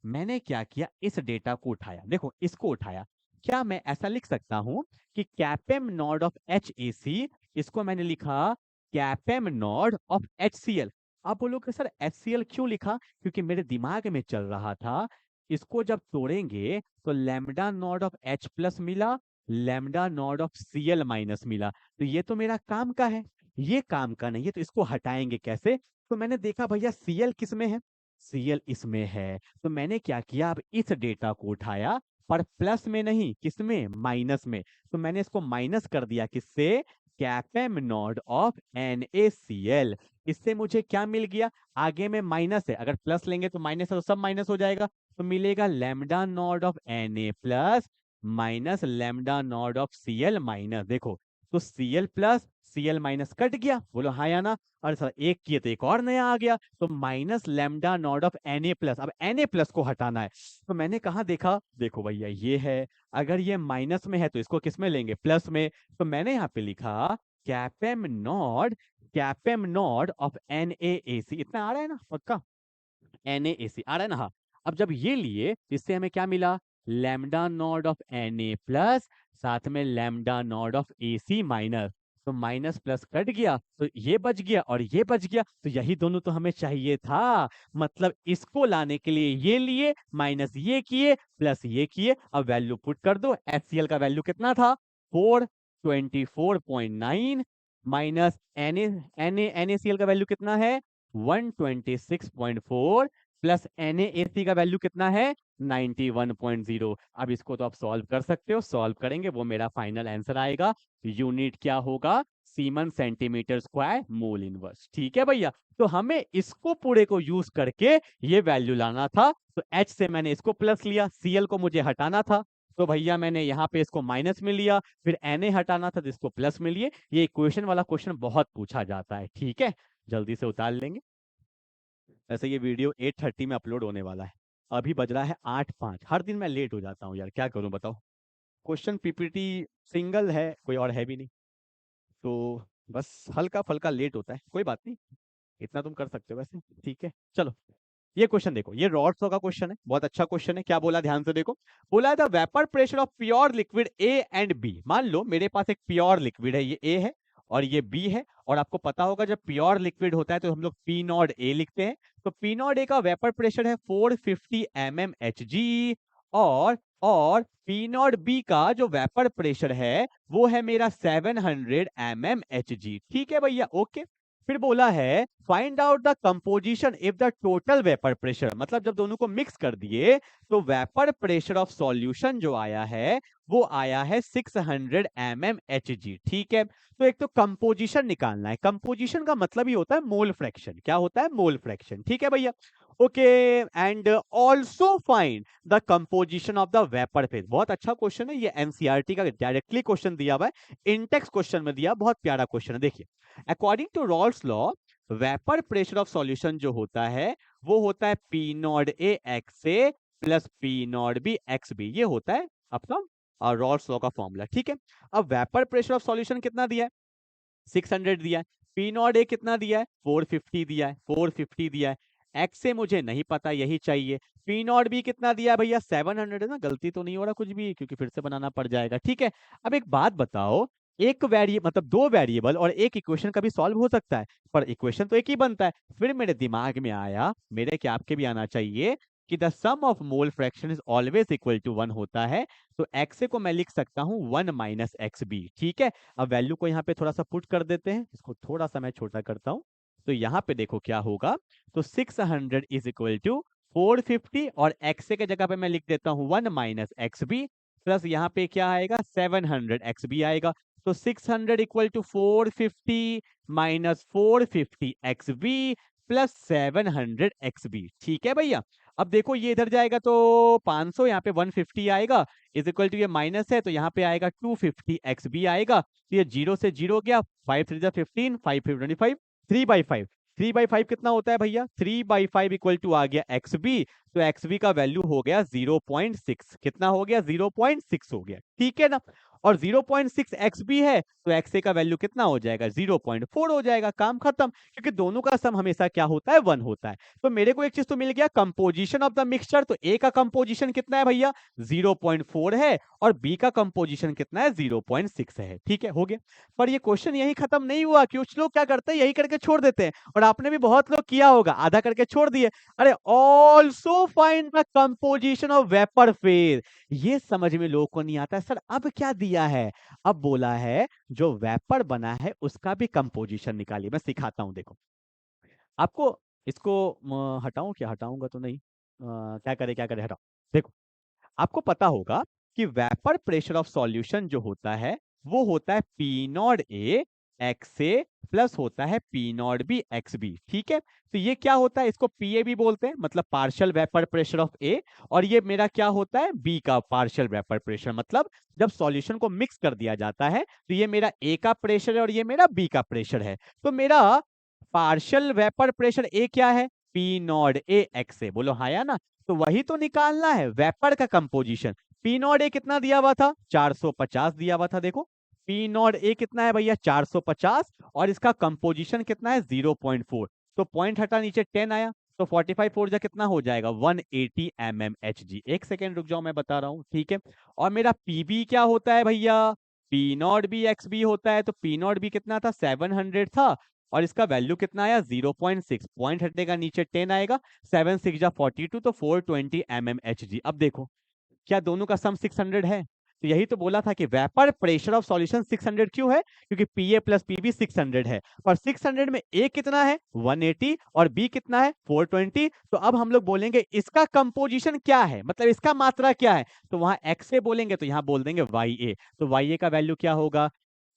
मैंने क्या किया? इस डेटा को उठाया, देखो इसको उठाया। क्या मैं ऐसा लिख सकता हूं कि कैपेम नॉड ऑफ HAC, इसको मैंने लिखा कैपेम नॉड ऑफ HCl। आप बोलोगे सर HCl क्यों लिखा? क्योंकि मेरे दिमाग में चल रहा था, इसको जब तोड़ेंगे तो lambda naught of H plus मिला lambda naught of Cl minus मिला। तो ये तो मेरा काम का है, ये काम का नहीं है, तो इसको हटाएंगे कैसे? तो मैंने देखा भैया Cl किस में है, Cl इसमें है, तो मैंने क्या किया, अब इस डेटा को उठाया, पर प्लस में नहीं, किसमें, माइनस में। तो मैंने इसको माइनस कर दिया, किससे, कैपेम नॉट ऑफ NaCl। इससे मुझे क्या मिल गया, आगे में माइनस है, अगर प्लस लेंगे तो माइनस है, तो सब माइनस हो जाएगा, तो मिलेगा lambda naught of Na plus minus lambda naught of Cl minus. देखो, तो Cl plus Cl minus cut गया, बोलो हाँ या ना। और सर एक किए तो एक और नया आ गया, तो minus lambda naught of Na plus. अब Na प्लस को हटाना है, तो मैंने कहा देखा, देखो भैया ये है, अगर ये माइनस में है तो इसको किस में लेंगे, प्लस में। तो मैंने यहाँ पे लिखा कैपेम नॉट ऑफ NaAC। इतना आ रहा है ना, पक्का NaAC आ रहा है ना, हाँ। अब जब ये लिए, इससे हमें क्या मिला, lambda naught of Na plus, साथ में lambda naught of AC minus. तो माइनस प्लस कट गया, तो ये बच गया और ये बच गया, तो यही दोनों तो हमें चाहिए था। मतलब इसको लाने के लिए ये लिए, माइनस ये किए, प्लस ये किए। अब वैल्यू पुट कर दो, HCl का वैल्यू कितना था, 424.9 माइनस NaCl का वैल्यू कितना है, 126.4 प्लस NaAC का वैल्यू कितना है, 91.0। अब इसको तो आप सॉल्व कर सकते हो, सॉल्व करेंगे वो मेरा फाइनल आंसर आएगा। यूनिट क्या होगा, semen centimetre square mole inverse. ठीक है भैया, तो हमें इसको पूरे को यूज करके ये वैल्यू लाना था। तो H से मैंने इसको प्लस लिया, Cl को मुझे हटाना था, तो भैया मैंने यहाँ पे इसको माइनस में लिया, फिर Na हटाना था तो इसको प्लस में लिए। ये इक्वेशन वाला क्वेश्चन बहुत पूछा जाता है, ठीक है, जल्दी से उतार लेंगे। वैसे ये वीडियो 8:30 में अपलोड होने वाला है, अभी बज रहा है 8:05। हर दिन मैं लेट हो जाता हूँ यार, क्या करूँ बताओ। क्वेश्चन पीपीटी सिंगल है, कोई और है भी नहीं, तो बस हल्का फल्का लेट होता है, कोई बात नहीं, इतना तुम कर सकते हो वैसे, ठीक है। चलो, ये क्वेश्चन देखो, ये रॉड्स का क्वेश्चन है, बहुत अच्छा क्वेश्चन है। क्या बोला, ध्यान से देखो, बोला है the vapour pressure of pure liquid A and B. मान लो मेरे पास एक प्योर लिक्विड है, ये ए है और ये बी है, और आपको पता होगा जब प्योर लिक्विड होता है तो हम लोग पी नॉट ए लिखते हैं। तो पी नॉट ए का वेपर प्रेशर है 450 mmHg, और पी नॉट बी का जो वेपर प्रेशर है वो है मेरा 700 mmHg। ठीक है भैया, ओके। फिर बोला है find out the composition if the total vapour pressure, मतलब जब दोनों को मिक्स कर दिए तो वेपर प्रेशर ऑफ सॉल्यूशन जो आया है वो आया है 600 mmHg। ठीक है, तो एक तो कंपोजिशन निकालना है, कंपोजिशन का मतलब ही होता है मोल फ्रैक्शन। क्या होता है, मोल फ्रैक्शन। ठीक है भैया, okay. And also find the composition of the vapour phase. बहुत अच्छा क्वेश्चन है ये, एनसीईआरटी का डायरेक्टली क्वेश्चन दिया हुआ है, इंटेक्स क्वेश्चन में दिया, बहुत प्यारा क्वेश्चन है। देखिए, according to Raoult's law, vapour pressure of solution जो होता है वो होता है P nought A X A plus P nought B X B. ये होता है अपना रॉल्स लॉ का फॉर्मूला। ठीक है, अब वेपर प्रेशर ऑफ सॉल्यूशन कितना दिया है, 600 दिया है। पी नॉट ए कितना दिया है, 450 दिया है, 450 दिया है। एक्स से मुझे नहीं पता, यही चाहिए। पी नॉट बी कितना दिया है भैया, 700 है ना, गलती तो नहीं हो रहा कुछ भी, क्योंकि फिर से बनाना पड़ जाएगा। ठीक है, अब एक बात बताओ, एक वेरिएबल मतलब दो वेरिएबल और एक इक्वेशन कभी सॉल्व हो सकता है, पर इक्वेशन तो एक ही बनता है। फिर मेरे दिमाग में आया, मेरे क्या आपके भी आना चाहिए, कि the sum of mole fraction is always equal to 1 होता है। तो एक्स को मैं लिख सकता हूं 1 माइनस एक्स बी। ठीक है, अब वैल्यू को यहाँ पे थोड़ा सा पुट कर देते हैं, इसको थोड़ा सा मैं छोटा करता हूं। तो यहाँ पे देखो क्या होगा, तो 600 इज इक्वल टू 450, और एक्स के जगह पे मैं लिख देता हूँ 1 माइनस एक्स बी, प्लस यहाँ पे क्या आएगा, 700 एक्स बी आएगा। तो 600 equal to 450 minus 450 X B plus 700 X B. ठीक है भैया, अब देखो ये इधर जाएगा तो 500, यहाँ पे 150 आएगा, इज इक्वल टू ये माइनस है तो यहाँ पे आएगा 250 एक्स बी आएगा। तो ये 0 से 0 गया, 5 3 15, 5 5 25, 3/5। 3/5 कितना होता है भैया, 3/5 इक्वल टू आ गया एक्स बी। तो एक्स बी का वैल्यू हो गया 0.6। कितना हो गया, 0.6 हो गया। ठीक है ना, और 0.6 एक्स बी है तो एक्स ए का वैल्यू कितना हो जाएगा, 0.4 हो जाएगा, काम खत्म। क्योंकि दोनों का सम हमेशा क्या होता है, 1 होता है। तो मेरे को एक चीज तो मिल गया, कंपोजिशन ऑफ द मिक्सचर। तो ए का कंपोजिशन कितना है भैया, 0.4 है, और बी का कंपोजिशन कितना है, 0.6 है। ठीक है, हो गया। पर ये क्वेश्चन यही खत्म नहीं हुआ, कुछ लोग क्या करते हैं, यही करके छोड़ देते हैं, और आपने भी बहुत लोग किया होगा, आधा करके छोड़ दिए। अरे also find the composition of vapour phase, ये समझ में लोगों को नहीं आता सर अब क्या दिया है। अब बोला है जो वेपर बना है उसका भी कंपोजिशन निकालिए। मैं सिखाता हूं देखो आपको। इसको हटाऊं क्या, हटाऊंगा तो नहीं, क्या करे हटाओ। देखो आपको पता होगा कि वेपर प्रेशर ऑफ सॉल्यूशन जो होता है वो होता है P nought A X A plus होता है P nought B X B. ठीक है, तो ये क्या होता है, इसको पी ए भी बोलते हैं, मतलब पार्शियल वेपर प्रेशर ऑफ ए। और ये मेरा क्या होता है, बी का पार्शियल वेपर प्रेशर। मतलब जब सॉल्यूशन को मिक्स कर दिया जाता है तो ये मेरा ए का प्रेशर है और ये मेरा बी का प्रेशर है। तो मेरा पार्शियल वेपर प्रेशर ए क्या है, पी नॉट ए एक्स ए। बोलो हाँ या ना। तो वही तो निकालना है वेपर का कंपोजिशन। पी नॉट ए कितना दिया हुआ था, 450 दिया हुआ था। देखो पी नॉट ए कितना है भैया, 450, और इसका कंपोजिशन कितना है 0.4। तो पॉइंट हटा, नीचे 10 आया, तो 45 फोर जा कितना हो जाएगा 180 mmHg। एक सेकेंड रुक जाओ मैं बता रहा हूँ, ठीक है। और मेरा पीबी क्या होता है भैया, P nought B X B होता है। तो पी नॉट बी कितना था, 700 था, और इसका वैल्यू कितना आया 0.6। पॉइंट हटेगा, नीचे 10 आएगा, 7 6 जा 42, तो 420 mmHg। अब देखो क्या दोनों का सम 600 है। तो यही तो बोला था कि वेपर प्रेशर ऑफ सॉल्यूशन 600 क्यों है, क्योंकि पीए प्लस पीबी 600 है। और 600 में ए कितना है 180 और बी कितना है 420। तो अब हम लोग बोलेंगे इसका कंपोजिशन क्या है, मतलब इसका मात्रा क्या है। तो वहां एक्स ए बोलेंगे तो यहां बोल देंगे वाई ए। तो वाई ए का वैल्यू क्या होगा,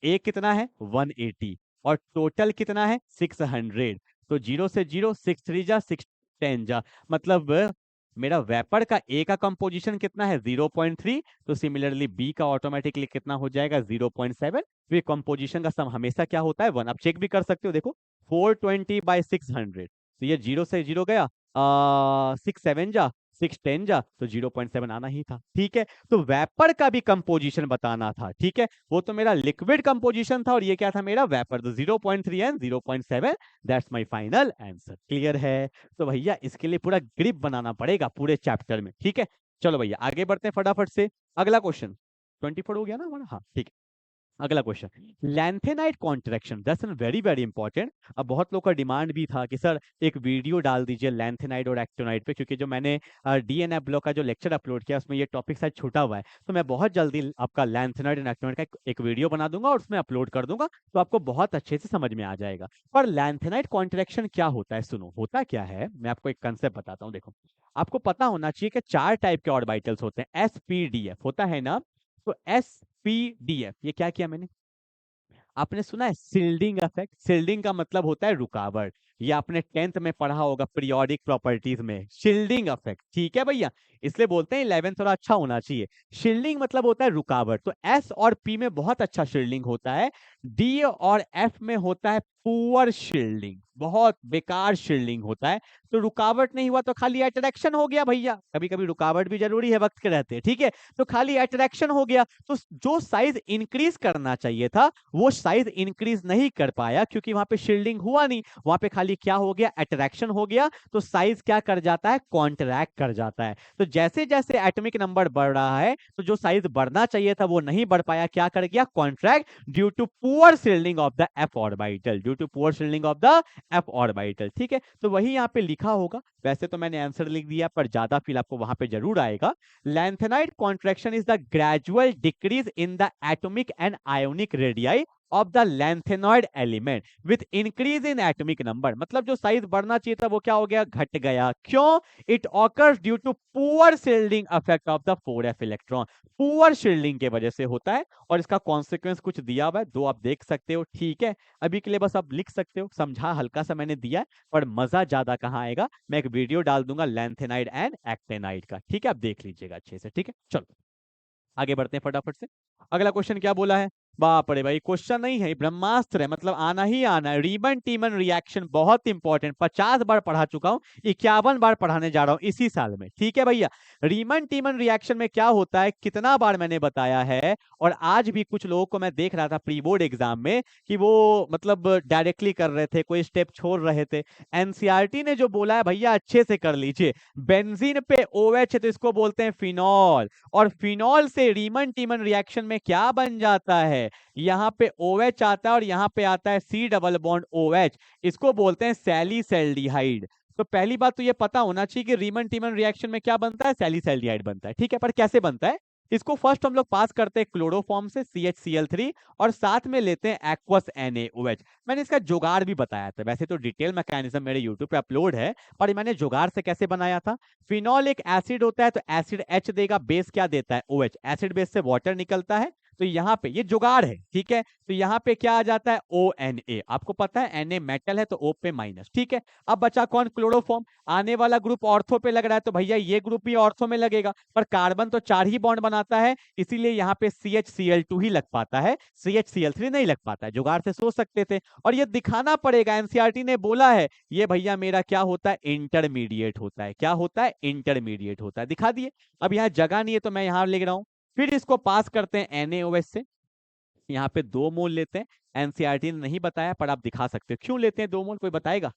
ए कितना है 180 और टोटल कितना है 600। तो 0 से 0, 6 3 जा 6 10 जा, मतलब मेरा वेपर का ए का कंपोजिशन कितना है 0.3। तो सिमिलरली बी का ऑटोमेटिकली कितना हो जाएगा 0.7। तो ये कंपोजिशन का सम हमेशा क्या होता है 1। आप चेक भी कर सकते हो, देखो 420/600। तो ये 0 से 0 गया, 6 7 जा 6 10 जा, तो 0.7 आना ही था। ठीक है, तो वेपर का भी कंपोजिशन बताना था। ठीक है, वो तो मेरा लिक्विड कंपोजिशन था और ये क्या था मेरा वेपर। तो 0.3 and 0.7, that's my final answer. Clear है। तो भैया इसके लिए पूरा ग्रिप बनाना पड़ेगा पूरे चैप्टर में। ठीक है, चलो भैया आगे बढ़ते हैं फटाफट से। अगला क्वेश्चन 24 हो गया ना हमारा, हाँ ठीक है। अगला question, lanthanide contraction, that's very very important. अब बहुत लोग का डिमांड भी था कि सर एक वीडियो डाल दीजिए लैंथेनाइट और एक्टिनाइट पे, क्योंकि जो मैंने डीएनएफ ब्लॉक का जो लेक्चर अपलोड किया उसमें ये टॉपिक शायद छूटा हुआ है। तो मैं बहुत जल्दी आपका लैंथेनाइट और एक्टिनाइट का एक वीडियो बना दूंगा और उसमें अपलोड कर दूंगा, तो आपको बहुत अच्छे से समझ में आ जाएगा। पर लैंथेनाइट कॉन्ट्रैक्शन क्या होता है, सुनो होता क्या है, मैं आपको एक कंसेप्ट बताता हूँ। देखो आपको पता होना चाहिए कि 4 टाइप के ऑर्बिटल्स होते हैं, एसपीडीएफ होता है ना। तो एसपीडीएफ, ये क्या किया मैंने, आपने सुना है शिल्डिंग इफेक्ट। शिल्डिंग का मतलब होता है रुकावट। ये आपने 10th में पढ़ा होगा पीरियोडिक प्रॉपर्टीज में, शिल्डिंग इफेक्ट। ठीक है भैया, इसलिए बोलते हैं 11 थोड़ा अच्छा होना चाहिए। शिल्डिंग मतलब होता है रुकावट। तो एस और पी में बहुत अच्छा शिल्डिंग होता है, डी और एफ में होता है पुअर शिल्डिंग, बहुत बेकार शिल्डिंग होता है। तो रुकावट नहीं हुआ तो खाली अट्रैक्शन हो गया भैया, कभी कभी रुकावट भी जरूरी है वक्त के रहते। ठीक है, तो खाली अट्रैक्शन हो गया। तो जो साइज इंक्रीज करना चाहिए था वो साइज इंक्रीज नहीं कर पाया, क्योंकि वहां पे शील्डिंग हुआ नहीं, वहां पे खाली क्या हो गया, अट्रैक्शन हो गया। तो साइज क्या कर जाता है, कॉन्ट्रैक्ट कर जाता है। तो जैसे जैसे एटॉमिक नंबर बढ़ रहा है तो जो साइज बढ़ना चाहिए था वो नहीं बढ़ पाया, क्या कर गया, contract, due to poor shielding of the F orbital, due to poor shielding of the F orbital. ठीक है, तो वही यहाँ पे लिखा होगा। वैसे तो मैंने आंसर लिख दिया पर ज्यादा फील आपको वहां पे जरूर आएगा। Lengthenite contraction is the gradual decrease in the atomic and ionic radii of the lanthanoid element with increase in atomic number। मतलब जो साइज बढ़ना चाहिए था वो क्या हो गया, घट गया। क्यों, it occurs due to poor shielding effect of the 4f electron. Poor shielding के वजह से होता है और इसका कॉन्सिक्वेंस कुछ दिया हुआ है, दो आप देख सकते हो। ठीक है, अभी के लिए बस आप लिख सकते हो, समझा हल्का सा मैंने दिया, पर मजा ज्यादा कहाँ आएगा। मैं एक वीडियो डाल दूंगा लैंथेनाइड एंड एक्टेनाइड का, ठीक है, आप देख लीजिएगा अच्छे से। ठीक है, चलो आगे बढ़ते हैं फटाफट से। अगला क्वेश्चन क्या बोला है, बाप रे भाई क्वेश्चन नहीं है, ब्रह्मास्त्र है, मतलब आना ही आना है। रीमन टीमन रिएक्शन बहुत इंपॉर्टेंट, 50 बार पढ़ा चुका हूं, 51 बार पढ़ाने जा रहा हूं इसी साल में। ठीक है भैया, रीमन टीमन रिएक्शन में क्या होता है, कितना बार मैंने बताया है। और आज भी कुछ लोगों को मैं देख रहा था प्री बोर्ड एग्जाम में कि वो मतलब डायरेक्टली कर रहे थे, कोई स्टेप छोड़ रहे थे। एनसीईआरटी ने जो बोला है भैया अच्छे से कर लीजिए। बेंजीन पे OH है तो इसको बोलते हैं फिनॉल, और फिनॉल से रीमन टीमन रिएक्शन में क्या बन जाता है, यहाँ पे OH आता है और यहाँ पे आता है C डबल बॉन्ड OH, इसको बोलते हैं सैलिसैल्डिहाइड। तो पहली बात तो ये पता होना चाहिए कि रीमन टीमन रिएक्शन में क्या बनता है, सैलिसैल्डिहाइड बनता है, ठीक है। पर कैसे बनता है, इसको फर्स्ट हम लोग पास करते हैं क्लोरोफॉर्म से CHCl3 और साथ में लेते हैं एक्वस NaOH। मैंने इसका जुगाड़ भी बताया था, वैसे तो डिटेल मैकेनिज्म मेरे यूट्यूब पे अपलोड है, पर मैंने जुगाड़ से कैसे बनाया था। फिनॉल एक एसिड होता है, तो एसिड H देगा, बेस क्या देता है, OH, एसिड बेस से वाटर निकलता है, तो यहाँ पे ये जुगाड़ है, ठीक है। तो यहाँ पे क्या आ जाता है, ONA, आपको पता है Na मेटल है तो O पे माइनस, ठीक है। अब बचा कौन, क्लोरोफॉर्म। आने वाला ग्रुप ऑर्थो पे लग रहा है, तो भैया ये ग्रुप भी ऑर्थो में लगेगा, पर कार्बन तो 4 ही बॉन्ड बनाता है, इसीलिए यहाँ पे CHCl2 ही लग पाता है, CHCl3 नहीं लग पाता है। जुगाड़ से सोच सकते थे, और ये दिखाना पड़ेगा, एनसीईआरटी ने बोला है ये भैया मेरा क्या होता है, इंटरमीडिएट होता है। क्या होता है, इंटरमीडिएट होता है, दिखा दिए। अब यहाँ जगह नहीं है तो मैं यहाँ लिख रहा हूँ। फिर इसको पास करते हैं NaOH से, यहाँ पे 2 मोल लेते हैं। एनसीईआरटी ने नहीं बताया, पर आप दिखा सकते हो क्यों लेते हैं 2 मोल, कोई बताएगा,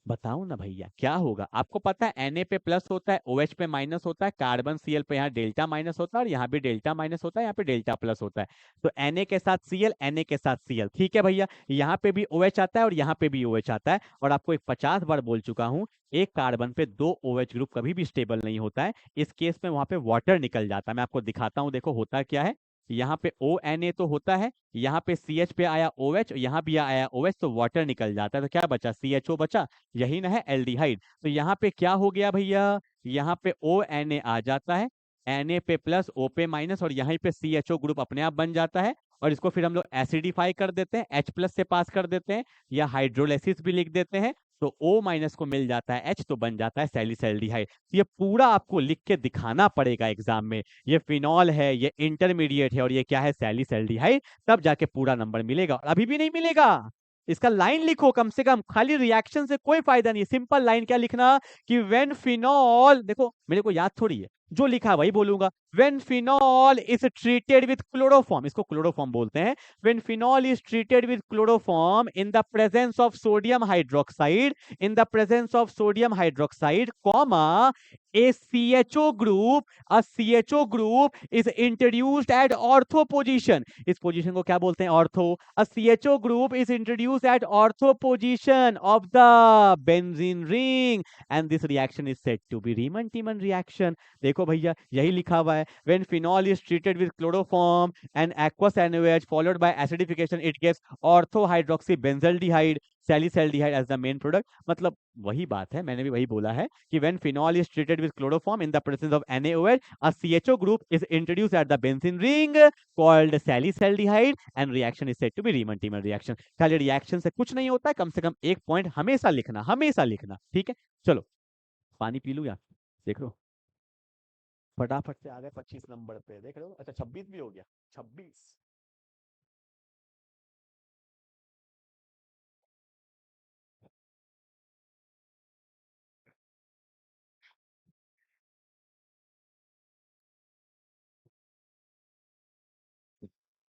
बताओ ना भैया क्या होगा। आपको पता है Na पे प्लस होता है, OH पे माइनस होता है, कार्बन Cl पे यहाँ डेल्टा माइनस होता है, और यहाँ भी डेल्टा माइनस होता है, यहाँ पे डेल्टा प्लस होता है। तो Na के साथ Cl, Na के साथ Cl, ठीक है भैया। यहाँ पे भी OH आता है और यहाँ पे भी OH आता है, और आपको एक 50 बार बोल चुका हूँ, एक कार्बन पे 2 OH ग्रुप कभी भी स्टेबल नहीं होता है। इस केस में वहां पे वाटर निकल जाता है। मैं आपको दिखाता हूँ, देखो होता क्या है। यहाँ पे ONA तो होता है, यहाँ पे CH पे आया OH, यहाँ भी आया OH, तो वाटर निकल जाता है, तो क्या बचा, CHO बचा, यही ना है एल्डिहाइड। तो यहाँ पे क्या हो गया भैया, यहाँ पे ONA आ जाता है, Na पे प्लस, O पे माइनस, और यहीं पे CHO ग्रुप अपने आप बन जाता है। और इसको फिर हम लोग एसिडिफाई कर देते हैं, H प्लस से पास कर देते हैं, या हाइड्रोलाइसिस भी लिख देते हैं, तो O माइनस को मिल जाता है H, तो बन जाता है सैलिसैल्डिहाइड। ये पूरा आपको लिख के दिखाना पड़ेगा एग्जाम में, ये फिनॉल है, ये इंटरमीडिएट है, और ये क्या है, सैलिसैल्डिहाइड, तब जाके पूरा नंबर मिलेगा। और अभी भी नहीं मिलेगा, इसका लाइन लिखो कम से कम, खाली रिएक्शन से कोई फायदा नहीं है। सिंपल लाइन क्या लिखना कि व्हेन फिनॉल, देखो मेरे को याद थोड़ी है, जो लिखा है वही बोलूंगा। When phenol is treated with chloroform, इसको क्लोरोफॉर्म बोलते हैं। When phenol is treated with chloroform in the presence of sodium hydroxide, in the presence of sodium hydroxide, comma a CHO group, a CHO group is introduced at ortho position, इस position को क्या बोलते हैं, ortho. a CHO group is introduced at ortho position of the benzene ring and this reaction is said to be Riemann-Tiemann reaction। देखो भैया यही लिखा हुआ है, when phenol is treated with chloroform and aqueous NaOH followed by acidification it gives orthohydroxybenzaldehyde salicylaldehyde as the main product. मतलब वही बात है, मैंने भी वही बोला है कि when phenol is treated with chloroform in the presence of NaOH, a CHO group is introduced at the benzene ring called salicylaldehyde and reaction is said to be Riemann-Tiemann reaction। खाली रिएक्शन से कुछ नहीं होता है, कम से कम एक point हमेशा लिखना, हमेशा लिखना, ठीक है। चलो पानी पी लूं यार, देख लो फटाफट से आ गए 25 नंबर पे, देख रहे हो। अच्छा 26 भी हो गया, 26।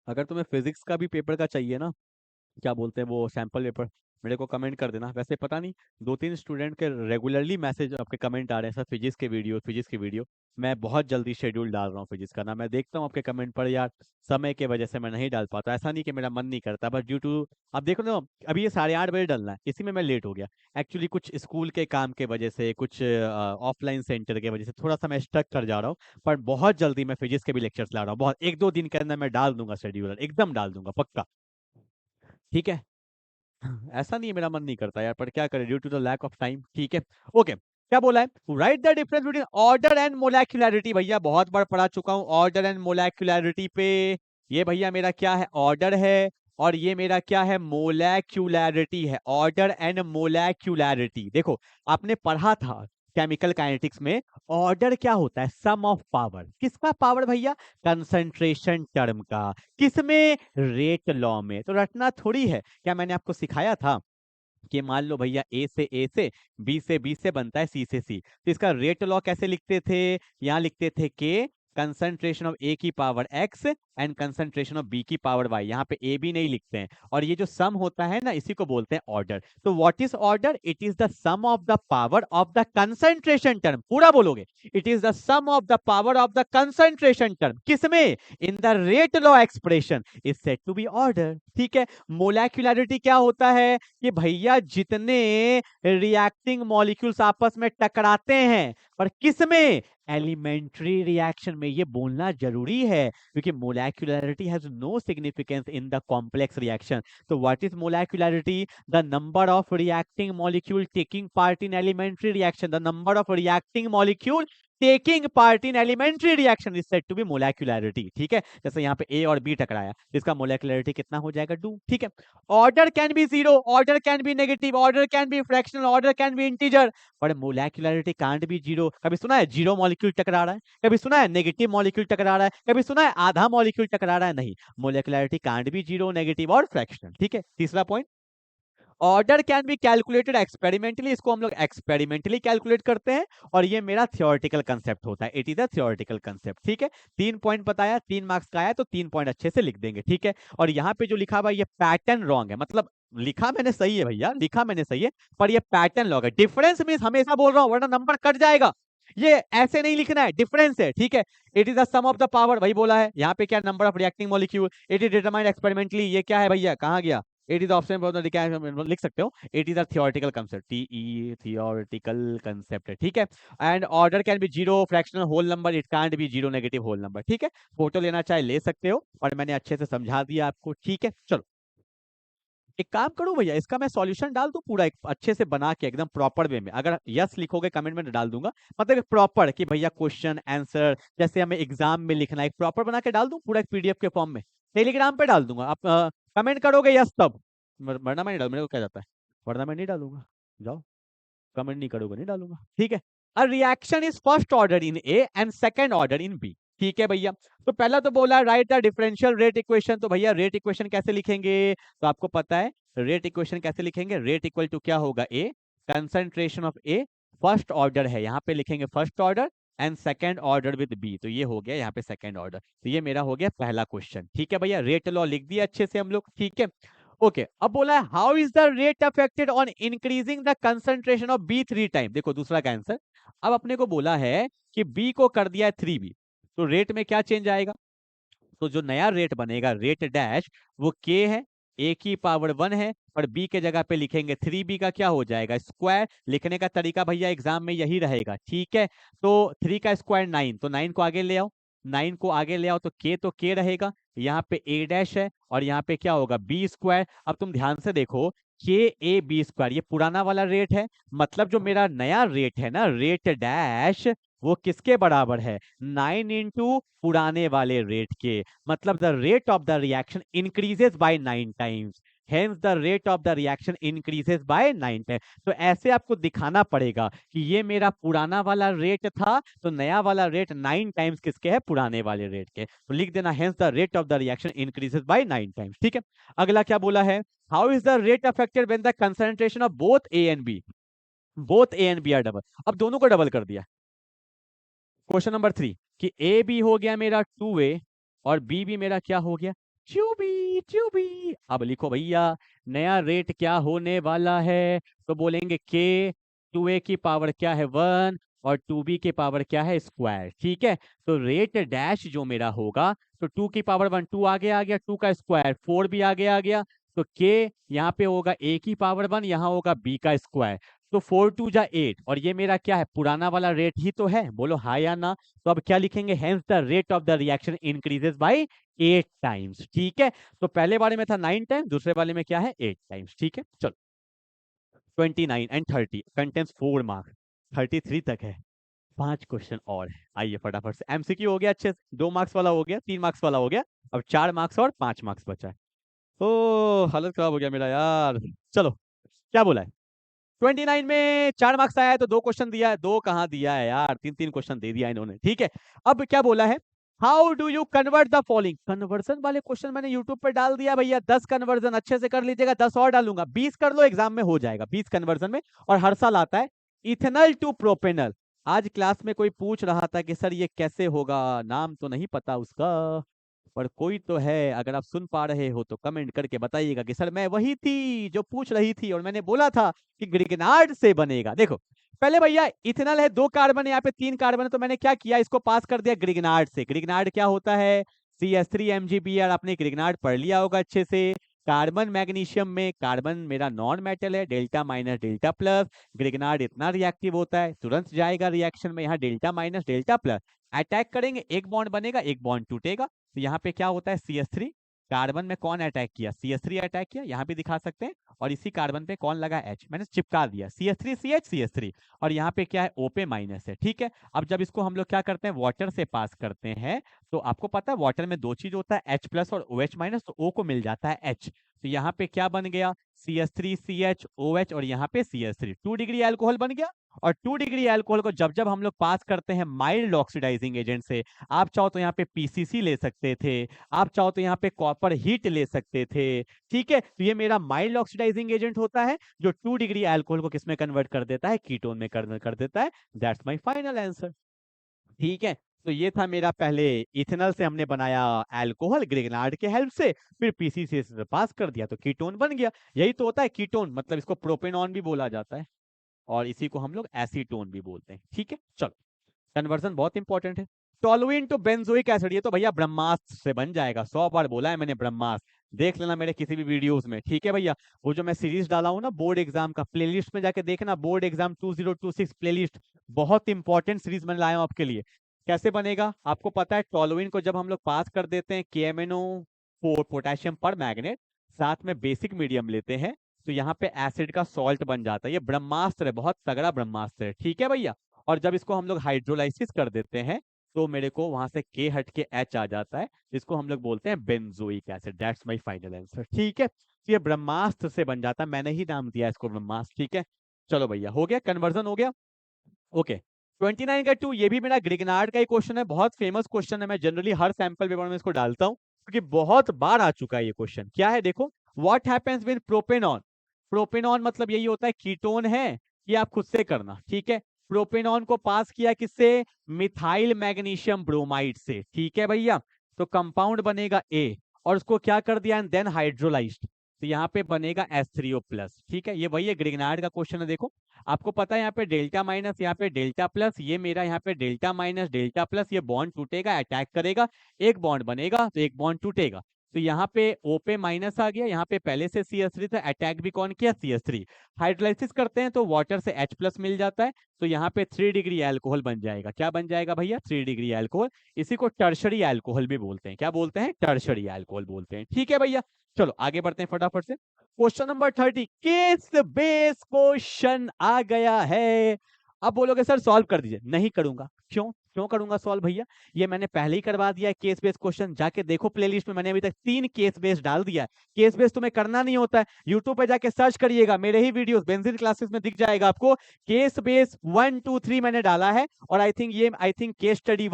अगर तुम्हें फिजिक्स का भी पेपर का चाहिए ना, क्या बोलते हैं वो, सैंपल पेपर, मेरे को कमेंट कर देना। वैसे पता नहीं 2-3 स्टूडेंट के रेगुलरली मैसेज आपके कमेंट आ रहे हैं सर फिजिक्स के वीडियो, फिजिक्स के वीडियो। मैं बहुत जल्दी शेड्यूल डाल रहा हूँ फिजिक्स का ना, मैं देखता हूँ आपके कमेंट पर यार, समय के वजह से मैं नहीं डाल पाता। ऐसा नहीं कि मेरा मन नहीं करता, बट ड्यू टू, अब देखो ना, अभी ये 8:30 बजे डलना है, इसी में मैं लेट हो गया। एक्चुअली कुछ स्कूल के काम के वजह से, कुछ ऑफलाइन सेंटर के वजह से थोड़ा सा मैं स्टक कर जा रहा हूँ। पर बहुत जल्दी मैं फिजिक्स के भी लेक्चर्स ला रहा हूँ, बहुत 1-2 दिन के अंदर मैं डाल दूंगा शेड्यूल, एकदम डाल दूंगा पक्का, ठीक है। ऐसा नहीं है मेरा मन नहीं करता यार, पर क्या करें, due to the lack of time, ठीक है। ओके, क्या बोला है, write the difference between order and molecularity. भैया बहुत बार पढ़ा चुका हूं ऑर्डर एंड मोलेक्युलरिटी पे। ये भैया मेरा क्या है, ऑर्डर है, और ये मेरा क्या है, मोलेक्युलरिटी है। ऑर्डर एंड मोलेक्युलरिटी, देखो आपने पढ़ा था केमिकल काइनेटिक्स में, ऑर्डर क्या होता है, सम ऑफ पावर, किसका पावर भैया, कंसंट्रेशन टर्म का, किसमें, रेट लॉ में। तो रटना थोड़ी है, क्या मैंने आपको सिखाया था कि मान लो भैया ए से, बी से बनता है, सी से सी, तो इसका रेट लॉ कैसे लिखते थे, यहाँ लिखते थे के कंसंट्रेशन ऑफ ए की power X and concentration of B की पावर वाई। यहाँ पे ए बी नहीं लिखते हैं, और ये जो सम होता है ना, इसी को बोलते हैं ऑर्डर। तो what is order? It is the sum of the power of the concentration term. पूरा बोलोगे, it is the sum of the power of the concentration term. किसमें? In the rate law expression is said to be order. ठीक है। मोलेक्युलरिटी क्या होता है कि भैया जितने रिएक्टिंग मॉलिक्यूल्स आपस में टकराते हैं, पर किसमें? एलिमेंट्री रिएक्शन में। ये बोलना जरूरी है क्योंकि molecularity has no significance in the complex reaction. तो what is molecularity? The number of reacting molecule taking part in elementary reaction. The number of reacting molecule taking part in elementary reaction is said to be molecularity. ठीक है। जैसे यहाँ पे ए और B टकराया, इसका मोलेक्युलरिटी कितना हो जाएगा? 2। ठीक है। Order can be 0, order can B negative, order can B fractional, order can B integer, पर मोलेक्युलरिटी कांट बी 0। कभी सुना है 0 मॉलिक्यूल टकरा रहा है? कभी सुना है नेगेटिव मॉलिक्यूल टकरा रहा है? कभी सुना है आधा मॉलिक्यूल टकरा रहा है? नहीं। मोलेक्युलरिटी कांट बी 0, नेगेटिव और फ्रैक्शनल। ठीक है। तीसरा point, order can be calculated experimentally. इसको हम लोग एक्सपेरिमेंटली कैलकुलेट करते हैं, और ये मेरा थियोरेटिकल कंसेप्ट होता है। It is a theoretical concept. ठीक है। 3 पॉइंट बताया, 3 मार्क्स का आया, तो 3 पॉइंट अच्छे से लिख देंगे। ठीक है। और यहाँ पे जो लिखा हुआ ये पैटर्न रॉन्ग है, मतलब लिखा मैंने सही है भैया, लिखा मैंने सही है, पर ये पैटर्न लॉग है। डिफरेंस मींस हमेशा बोल रहा हूं, वरना नंबर कट जाएगा। ये ऐसे नहीं लिखना है, डिफरेंस है। ठीक है। It is the sum of the power, वही बोला है। यहाँ पे क्या? Number of reacting molecule. It is determined experimentally. ये क्या है भैया? कहाँ गया? इट इज ऑप्शन लिख सकते हो। It is a theoretical concept, टीई थियोरेटिकल कंसेप्ट है। ठीक है। And order can be 0 fractional whole number, it can't be 0 negative whole number. ठीक है। फोटो लेना चाहे ले सकते हो, और मैंने अच्छे से समझा दिया आपको। ठीक है। चलो एक काम करो भैया, इसका मैं सॉल्यूशन डाल दूं पूरा एक अच्छे से बना के एकदम प्रॉपर वे में। अगर यस लिखोगे कमेंट में डाल दूंगा, मतलब एक प्रॉपर कि भैया क्वेश्चन आंसर जैसे हमें एग्जाम में लिखना है, एक प्रॉपर बना के डाल दूं पूरा एक पीडीएफ के फॉर्म में, टेलीग्राम पे डाल दूंगा। आप कमेंट करोगे यस तब, वरना मैं नहीं डाल, मेरे को क्या जाता है, वरना मैं नहीं डालूंगा। जाओ, कमेंट नहीं करोगे नहीं डालूंगा। ठीक है। A reaction is first order in A and second order in B. ठीक है भैया। तो पहला तो बोला write the differential rate equation. तो भैया रेट इक्वेशन कैसे लिखेंगे? तो आपको पता है रेट इक्वेशन कैसे लिखेंगे। रेट इक्वल टू क्या होगा? A concentration of A, first order है, यहाँ पे लिखेंगे first order, and second order with B. तो ये हो गया यहाँ पे सेकंड ऑर्डर। तो ये मेरा हो गया पहला क्वेश्चन। ठीक है भैया। रेट लॉ लिख दिया अच्छे से हम लोग। ठीक है। ओके। अब बोला है how is the rate affected on increasing the concentration of B 3 time. देखो दूसरा का आंसर। अब अपने को बोला है कि बी को कर दिया है 3b, तो रेट में क्या चेंज आएगा? तो जो नया रेट बनेगा, रेट डैश, वो के है, ए की पावर 1 है, और बी के जगह पे लिखेंगे 3b का क्या हो जाएगा? स्क्वायर। लिखने का तरीका भैया एग्जाम में यही रहेगा। ठीक है। तो 3 का स्क्वायर 9, तो 9 को आगे ले आओ, 9 को आगे ले आओ, तो के रहेगा, यहाँ पे ए डैश है, और यहाँ पे क्या होगा? B square. अब तुम ध्यान से देखो, के ए बी स्क्वायर, ये पुराना वाला रेट है, मतलब जो मेरा नया रेट है ना, रेट डैश, वो किसके बराबर है? 9 इंटू पुराने वाले रेट के। मतलब the rate of the reaction increases by 9 times, hence the rate of the reaction increases by 9 times. तो ऐसे आपको दिखाना पड़ेगा कि ये मेरा पुराना वाला रेट था, तो नया वाला रेट 9 टाइम्स किसके है? पुराने वाले रेट के। तो लिख देना hence the rate of the reaction increases by 9 times. ठीक है। अगला क्या बोला है? How is the rate affected when the concentration of both A and B, both A and B are double. अब दोनों को डबल कर दिया। क्वेश्चन नंबर 3 कि ए बी हो गया मेरा 2a, और बी भी मेरा क्या हो गया? 2b। अब लिखो भैया नया रेट क्या होने वाला है? तो बोलेंगे के 2a की पावर क्या है? 1, और 2b की पावर क्या है? स्क्वायर। ठीक है। तो रेट डैश जो मेरा होगा, तो 2 की पावर 1, 2 आगे आ गया, 2 का स्क्वायर 4 भी आगे आ गया, तो के यहाँ पे होगा a की पावर 1, यहाँ होगा b का स्क्वायर, तो 4 2 जा 8, और ये मेरा क्या है? पुराना वाला रेट ही तो है। बोलो हाँ या ना? तो अब क्या लिखेंगे? Hence the rate of the reaction increases bye 8 times. ठीक है। तो पहले वाले में था 9 टाइम्स, दूसरे वाले में क्या है? 8 टाइम्स। ठीक है। चलो 29 एंड 30 कंटेंट्स 4 मार्क्स, 33 तक है, 5 क्वेश्चन और है। आइए फटाफट से, एमसीक्यू हो गया अच्छे से, 2 मार्क्स वाला हो गया, 3 मार्क्स वाला हो गया, अब 4 मार्क्स और 5 मार्क्स बचा है। ओ हालत खराब हो गया मेरा यार। चलो क्या बोला है? 29 में 4 मार्क्स आया है, तो 2 क्वेश्चन दिया है, 2 कहाँ दिया है यार, 3 क्वेश्चन दे दिया इन्होंने। ठीक है। अब क्या बोला है? How do you convert the following. Conversion वाले क्वेश्चन मैंने यूट्यूब पे डाल दिया भैया, 10 कन्वर्जन अच्छे से कर लीजिएगा, 10 और डालूंगा, 20 कर लो, एग्जाम में हो जाएगा 20 कन्वर्जन में। और हर साल आता है इथेनॉल टू प्रोपेनॉल, आज क्लास में कोई पूछ रहा था कि सर ये कैसे होगा, नाम तो नहीं पता उसका, पर कोई तो है, अगर आप सुन पा रहे हो तो कमेंट करके बताइएगा कि सर मैं वही थी जो पूछ रही थी और मैंने बोला था कि ग्रिगनार्ड से बनेगा। देखो पहले भैया इथेनॉल है, 2 कार्बन, यहाँ पे 3 कार्बन है, तो मैंने क्या किया, इसको पास कर दिया ग्रिगनार्ड से। ग्रिगनार्ड क्या होता है, CH3 MgBr, आपने ग्रिगनार्ड पढ़ लिया होगा अच्छे से। कार्बन मैग्नीशियम में कार्बन मेरा नॉन मेटल है, delta minus delta plus. Grignard इतना रिएक्टिव होता है, तुरंत जाएगा रिएक्शन में, यहाँ delta minus delta plus attack करेंगे, एक बॉन्ड बनेगा, एक बॉन्ड टूटेगा। तो यहाँ पे क्या होता है, CH3 कार्बन में कौन अटैक किया, CH3 अटैक किया, यहाँ पे दिखा सकते हैं। और इसी कार्बन पे कौन लगा, H, मैंने चिपका दिया, CH3 CH CH3। और यहाँ पे क्या है, O पे माइनस है, ठीक है। अब जब इसको हम लोग क्या करते हैं, वाटर से पास करते हैं, तो आपको पता है वाटर में 2 चीज होता है, H प्लस और OH माइनस, तो O को मिल जाता है H। तो यहाँ पे क्या बन गया, CH3 CH OH, और यहाँ पे CH3, 2 डिग्री अल्कोहल बन गया। और 2 डिग्री अल्कोहल को जब जब हम लोग पास करते हैं माइल्ड ऑक्सीडाइजिंग एजेंट से, आप चाहो तो यहाँ पे PCC ले सकते थे, आप चाहो तो यहाँ पे कॉपर हीट ले सकते थे, ठीक है। तो ये मेरा माइल्ड ऑक्सीडाइजिंग एजेंट होता है जो 2 डिग्री अल्कोहल को किसमें कन्वर्ट कर देता है, कीटोन में कन्वर्ट कर देता है। दैट्स माय फाइनल आंसर, ठीक है। तो ये था मेरा, पहले इथेनॉल से हमने बनाया अल्कोहल ग्रिगनार्ड के हेल्प से, फिर PCC से पास कर दिया तो कीटोन बन गया। यही तो होता है कीटोन, मतलब इसको प्रोपेनॉन भी बोला जाता है, और इसी को हम लोग एसीटोन भी बोलते हैं, ठीक है। चलो, कन्वर्जन बहुत इंपॉर्टेंट है। टोलुइन टू बेंजोइक एसिड, ये तो भैया ब्रह्मास्त्र से बन जाएगा, 100 बार बोला है मैंने ब्रह्मास्त्र, देख लेना मेरे किसी भी वीडियोस में, ठीक है भैया। वो जो मैं सीरीज डाला हूँ ना बोर्ड एग्जाम का, प्लेलिस्ट में जाके देखना, बोर्ड एग्जाम 2026 प्लेलिस्ट, बहुत इंपॉर्टेंट सीरीज में लाया हूँ आपके लिए। कैसे बनेगा आपको पता है, टोलुइन को जब हम लोग पास कर देते हैं KMnO4 पोटेशियम पर मैग्नेट, साथ में बेसिक मीडियम लेते हैं, तो यहाँ पे एसिड का सॉल्ट बन जाता है। ये ब्रह्मास्त्र है, बहुत तगड़ा ब्रह्मास्त्र है, ठीक है भैया। और जब इसको हम लोग हाइड्रोलाइसिस कर देते हैं, तो मेरे को वहां से K हट के H आ जाता है, जिसको हम लोग बोलते हैं benzoic acid. That's my final answer, ठीक है। तो ये ब्रह्मास्त्र से बन जाता है, मैंने ही नाम दिया इसको ब्रह्मास्त्र, ठीक है। चलो भैया, हो गया कन्वर्जन, हो गया, ओके। 29 का 2, ये भी मेरा ग्रिगनार्ड का ही क्वेश्चन है, बहुत फेमस क्वेश्चन है, मैं जनरली हर सैंपल पेपर में इसको डालता हूँ क्योंकि बहुत बार आ चुका है ये क्वेश्चन। क्या है देखो, what happens with propanone. Propanone मतलब यही होता है कीटोन है, ये आप खुद से करना, ठीक है। प्रोपेनॉन को पास किया किससे, मिथाइल मैग्नीशियम ब्रोमाइड से, ठीक है भैया। तो कंपाउंड बनेगा A, और उसको क्या कर दिया, देन हाइड्रोलाइज्ड, तो यहाँ पे बनेगा H3O प्लस, ठीक है। ये वही है, ग्रिगनार्ड का क्वेश्चन है। देखो आपको पता है यहाँ पे डेल्टा माइनस, यहाँ पे डेल्टा प्लस, ये मेरा यहाँ पे डेल्टा माइनस डेल्टा प्लस, ये बॉन्ड टूटेगा, अटैक करेगा, एक बॉन्ड बनेगा तो एक बॉन्ड टूटेगा। तो यहाँ पे O पे माइनस आ गया, यहाँ पे पहले से CH3 था, अटैक भी कौन किया, CH3। हाइड्रोलाइसिस करते हैं तो वाटर से H प्लस मिल जाता है, तो यहाँ पे 3 डिग्री अल्कोहल बन जाएगा। क्या बन जाएगा भैया, 3 डिग्री अल्कोहल। इसी को टर्शरी अल्कोहल भी बोलते हैं, क्या बोलते हैं, टर्शरी अल्कोहल बोलते हैं, ठीक है भैया। चलो आगे बढ़ते हैं फटाफट से। Question number 30, case base question आ गया है। अब बोलोगे सर सॉल्व कर दीजिए, नहीं करूंगा। क्यों, क्यों करूंगा सॉल्व भैया, ये मैंने पहले ही करवा दिया है केस बेस क्वेश्चन, जाके देखो प्लेलिस्ट में, मैंने अभी तक 3 केस बेस डाल दिया है। केस बेस तुम्हें करना नहीं होता है, यूट्यूब पे जाके सर्च करिएगा, मेरे ही वीडियोस बेंजीन क्लासेस में दिख जाएगा आपको, केस बेस 1 2 3 मैंने डाला है। और आई थिंक केस स्टडी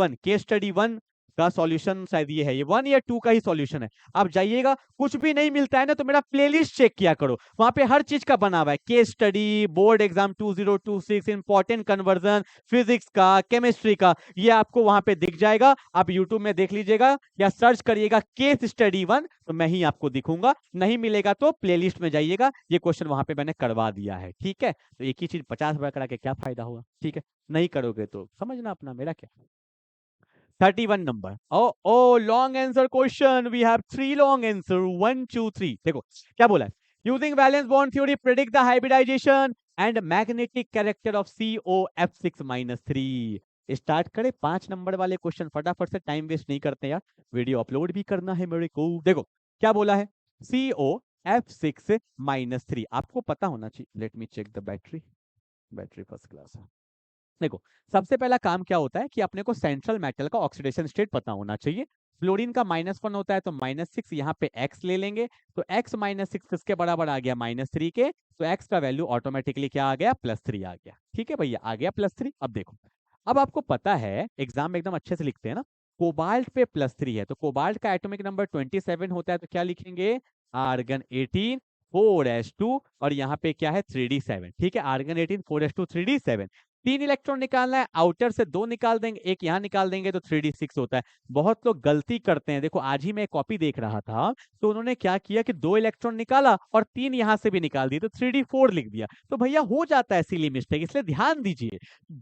1 का सॉल्यूशन शायद ये है, ये 1 या 2 का ही सॉल्यूशन है। आप जाइएगा, कुछ भी नहीं मिलता है ना तो मेरा प्लेलिस्ट चेक किया करो, वहां पे हर चीज का बना हुआ है, case study, board exam 2026, important conversion, physics का, केमिस्ट्री का, ये आपको वहां पे दिख जाएगा। आप यूट्यूब में देख लीजिएगा या सर्च करिएगा केस स्टडी 1, तो मैं ही आपको दिखूंगा। नहीं मिलेगा तो प्लेलिस्ट में जाइएगा, ये क्वेश्चन वहां पे मैंने करवा दिया है, ठीक है। तो एक ही चीज 50 बार करा के क्या फायदा होगा, ठीक है। नहीं करोगे तो समझना अपना, मेरा क्या। 31 number. Oh, long answer question. We have 3 long answer. 1, 2, 3. देखो क्या बोला है, using valence bond theory predict the hybridization and magnetic character of COF6-3. Start करें 5 नंबर वाले क्वेश्चन फटाफट से, टाइम वेस्ट नहीं करते यार, वीडियो अपलोड भी करना है मेरे को। देखो क्या बोला है, COF6-3, आपको पता होना चाहिए। Let me check the battery, battery first class है। देखो सबसे पहला काम क्या होता है कि अपने को सेंट्रल मेटल का ऑक्सीडेशन स्टेट पता होना चाहिए। फ्लोरीन का -1 होता है तो -6, यहाँ पे x ले लेंगे, तो x -6 किसके बराबर आ गया, -3 के, तो x का वैल्यू ऑटोमेटिकली क्या आ गया, +3 आ गया, ठीक है भैया, आ गया +3। अब देखो, अब आपको पता है एग्जाम में एकदम अच्छे से लिखते हैं ना, कोबाल्ट पे +3 है, तो कोबाल्ट का एटॉमिक नंबर 27 होता है, तो क्या लिखेंगे, आर्गन 18 4s2, और यहाँ पे क्या है 3d7, ठीक है, आर्गन 18 4s2 3d7। 3 इलेक्ट्रॉन निकालना है, आउटर से 2 निकाल देंगे, एक यहाँ निकाल देंगे तो 3d6 होता है। बहुत लोग गलती करते हैं, देखो आज ही मैं कॉपी देख रहा था तो उन्होंने क्या किया कि 2 इलेक्ट्रॉन निकाला और 3 यहाँ से भी निकाल दिए तो 3d4 लिख दिया। तो भैया हो जाता है सिली मिस्टेक, इसलिए ध्यान दीजिए।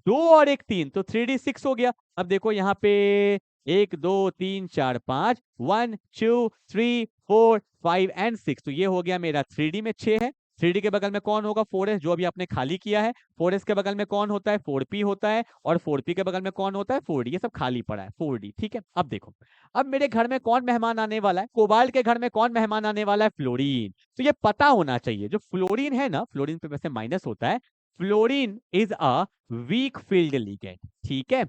2 और एक 3 तो 3d6 हो गया। अब देखो यहाँ पे 1 2 3 4 5 1 2 3 4 5 एंड 6, तो ये हो गया मेरा 3d में 6 है। 3d के बगल में कौन होगा? 4s, जो अभी आपने खाली किया है। 4s के बगल में कौन होता है? 4p होता है। और 4p के बगल में कौन होता है? 4d। ये सब खाली पड़ा है, 4d। ठीक है, अब देखो, अब मेरे घर में कौन मेहमान आने वाला है? कोबाल्ट के घर में कौन मेहमान आने वाला है? फ्लोरीन। तो ये पता होना चाहिए, जो फ्लोरीन है ना, फ्लोरीन पे वैसे माइनस होता है, fluorine is a weak field ligand. ठीक है,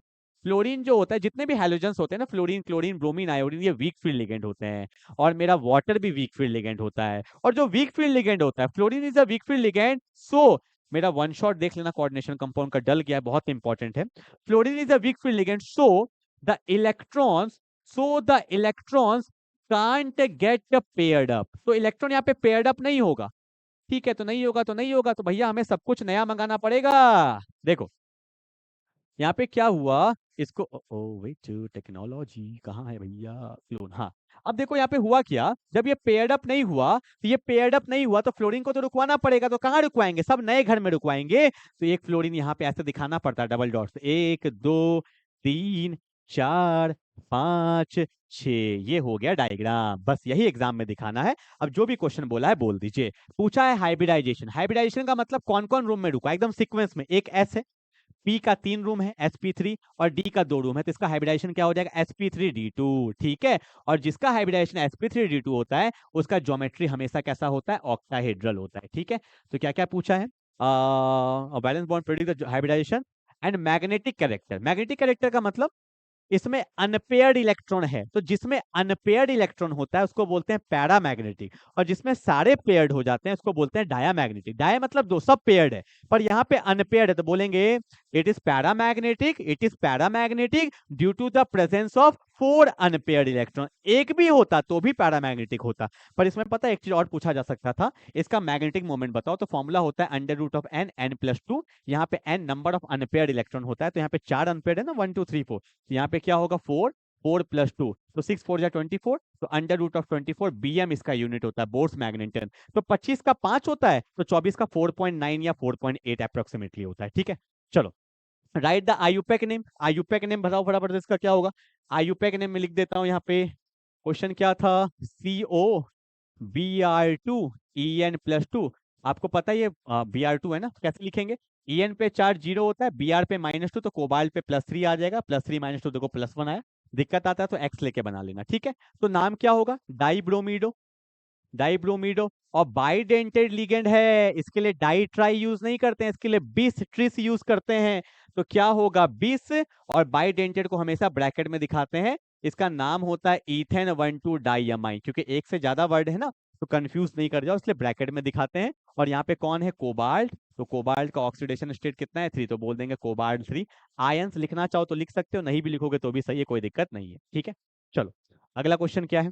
फ्लोरीन जो होता है, जितने भी हैलोजेंस होते हैं ना, फ्लोरीन, क्लोरीन, ब्रोमीन, आयोडीन, ये वीक फील्ड लिगेंड होते हैं। और मेरा वाटर भी वीक फील्ड लिगेंड होता है। और जो वीक फील्ड लिगेंड होता है, fluorine is a weak field ligand, so मेरा वन शॉट देख लेना, कोऑर्डिनेशन कंपाउंड का डल गया है, बहुत इंपॉर्टेंट है। Fluorine is a weak field ligand, so the electrons can't get paired up. तो इलेक्ट्रॉन यहाँ पे पेयर्ड अप नहीं होगा। ठीक है, तो नहीं होगा तो नहीं होगा, तो भैया हमें सब कुछ नया मंगाना पड़ेगा। देखो यहाँ पे क्या हुआ, इसको ओ वेट, टेक्नोलॉजी कहाँ है भैया? क्लोन, हाँ। अब देखो यहाँ पे हुआ क्या, जब ये पेयर्ड अप नहीं हुआ, तो ये पेयर्ड अप नहीं हुआ तो फ्लोरीन को तो रुकवाना पड़ेगा, तो कहाँ रुकवाएंगे? सब नए घर में रुकवाएंगे। तो एक फ्लोरीन यहाँ पे ऐसे दिखाना पड़ता है, डबल डॉट से, 1 2 3 4 5 6, ये हो गया डायग्राम। बस यही एग्जाम में दिखाना है। अब जो भी क्वेश्चन बोला है बोल दीजिए। पूछा है हाइब्रिडाइजेशन, हाइब्रिडाइजेशन का मतलब कौन कौन रूम में रुका, एकदम सीक्वेंस में। एक एस है, पी का 3 रूम है sp3, और डी का 2 रूम है, तो इसका हाइब्रिडाइजेशन क्या हो जाएगा? sp3d2। ठीक है, और जिसका हाइब्रिडाइजेशन sp3d2 होता है उसका ज्योमेट्री हमेशा कैसा होता है? ऑक्टाहेड्रल होता है। ठीक है, तो क्या क्या पूछा है? Valence bond produce the hybridization and magnetic character. Magnetic character का मतलब इसमें अनपेयर्ड इलेक्ट्रॉन है, तो जिसमें अनपेयर्ड इलेक्ट्रॉन होता है उसको बोलते हैं पैरामैग्नेटिक, और जिसमें सारे पेयर्ड हो जाते हैं उसको बोलते हैं डायामैग्नेटिक। डाया मतलब दो, सब पेयर्ड है, पर यहाँ पे अनपेयर्ड है तो बोलेंगे it is paramagnetic, it is paramagnetic due to the presence of 4 unpaired electron. एक भी होता तो भी पैरामैग्नेटिक होता। पर इसमें पता है एक चीज और पूछा जा सकता था, इसका मैग्नेटिक मोमेंट बताओ, तो फॉर्मूला होता है √ऑफ n, n+2। यहाँ पे n number of unpaired electron होता है, तो यहाँ पे 4 अनपेयर्ड है ना, 1 2 3 4, तो यहाँ पे क्या होगा? 4, 4 + 2, तो 6 4 जा 24, तो √24 bm इसका यूनिट होता है, बोर्स मैग्नेटन। तो 25 का 5 होता है, तो 24 का 4.9 या 4.8 अप्रोक्सीमेटली होता है। ठीक है, चलो right the IUPAC name. IUPAC name बताओ फटाफट से, इसका क्या होगा? आयुपेक नेम में लिख देता हूं यहाँ पे। क्वेश्चन क्या था? COBr2 En+2। आपको पता है ये Br2 है ना, तो कैसे लिखेंगे? En पे चार्ज 0 होता है, Br पे -2, तो कोबाल्ट पे +3 आ जाएगा। +3 -2 देखो +1 आया। दिक्कत आता है तो x लेके बना लेना। ठीक है, तो नाम क्या होगा? डाइब्रोमीडो। डाइब्रोमीडो, और बाइडेंटेड लिगेंड है, इसके लिए डाई ट्राई यूज नहीं करते हैं, इसके लिए बिस ट्रिस यूज करते हैं। तो क्या होगा? बिस, और बाइडेंटेड को हमेशा ब्रैकेट में दिखाते हैं। इसका नाम होता है इथेन 1,2 डाइअमाइन, क्योंकि एक से ज्यादा वर्ड है ना, तो कंफ्यूज नहीं कर जाओ, इसलिए ब्रैकेट में दिखाते हैं। और यहाँ पे कौन है? कोबाल्ट। तो कोबाल्ट का ऑक्सीडेशन स्टेट कितना है? 3, तो बोल देंगे कोबाल्ट 3। आयंस लिखना चाहो तो लिख सकते हो, नहीं भी लिखोगे तो भी सही है, कोई दिक्कत नहीं है। ठीक है, चलो अगला क्वेश्चन क्या है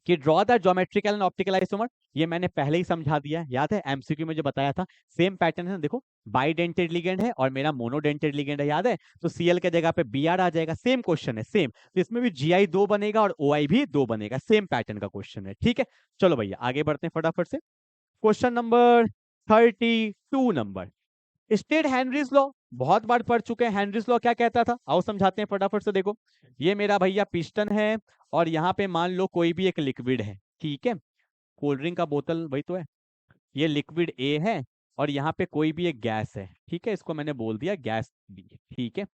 कि draw the geometrical and optical isomer. ये मैंने पहले ही समझा दिया है, याद है? एमसीक्यू में जो बताया था, सेम पैटर्न है ना। देखो बाइडेंटेड लिगेंड है और मेरा मोनोडेंटेड लिगेंड है, याद है? तो सीएल के जगह पे बीआर आ जाएगा। सेम क्वेश्चन है, सेम। तो इसमें भी जीआई 2 बनेगा और ओआई भी 2 बनेगा, सेम पैटर्न का क्वेश्चन है। ठीक है, चलो भैया आगे बढ़ते हैं फटाफट से। Question number 32 number, state Henry's law, बहुत बार पढ़ चुके हैं। हेनरीज लॉ क्या कहता था? आओ समझाते हैं फटाफट से। देखो ये मेरा भैया पिस्टन है, और यहाँ पे मान लो कोई भी एक लिक्विड है। ठीक है, कोल्ड ड्रिंक का बोतल वही तो है, ये लिक्विड ए है, और यहाँ पे कोई भी एक गैस है। ठीक है, इसको मैंने बोल दिया गैस बी। ठीक है,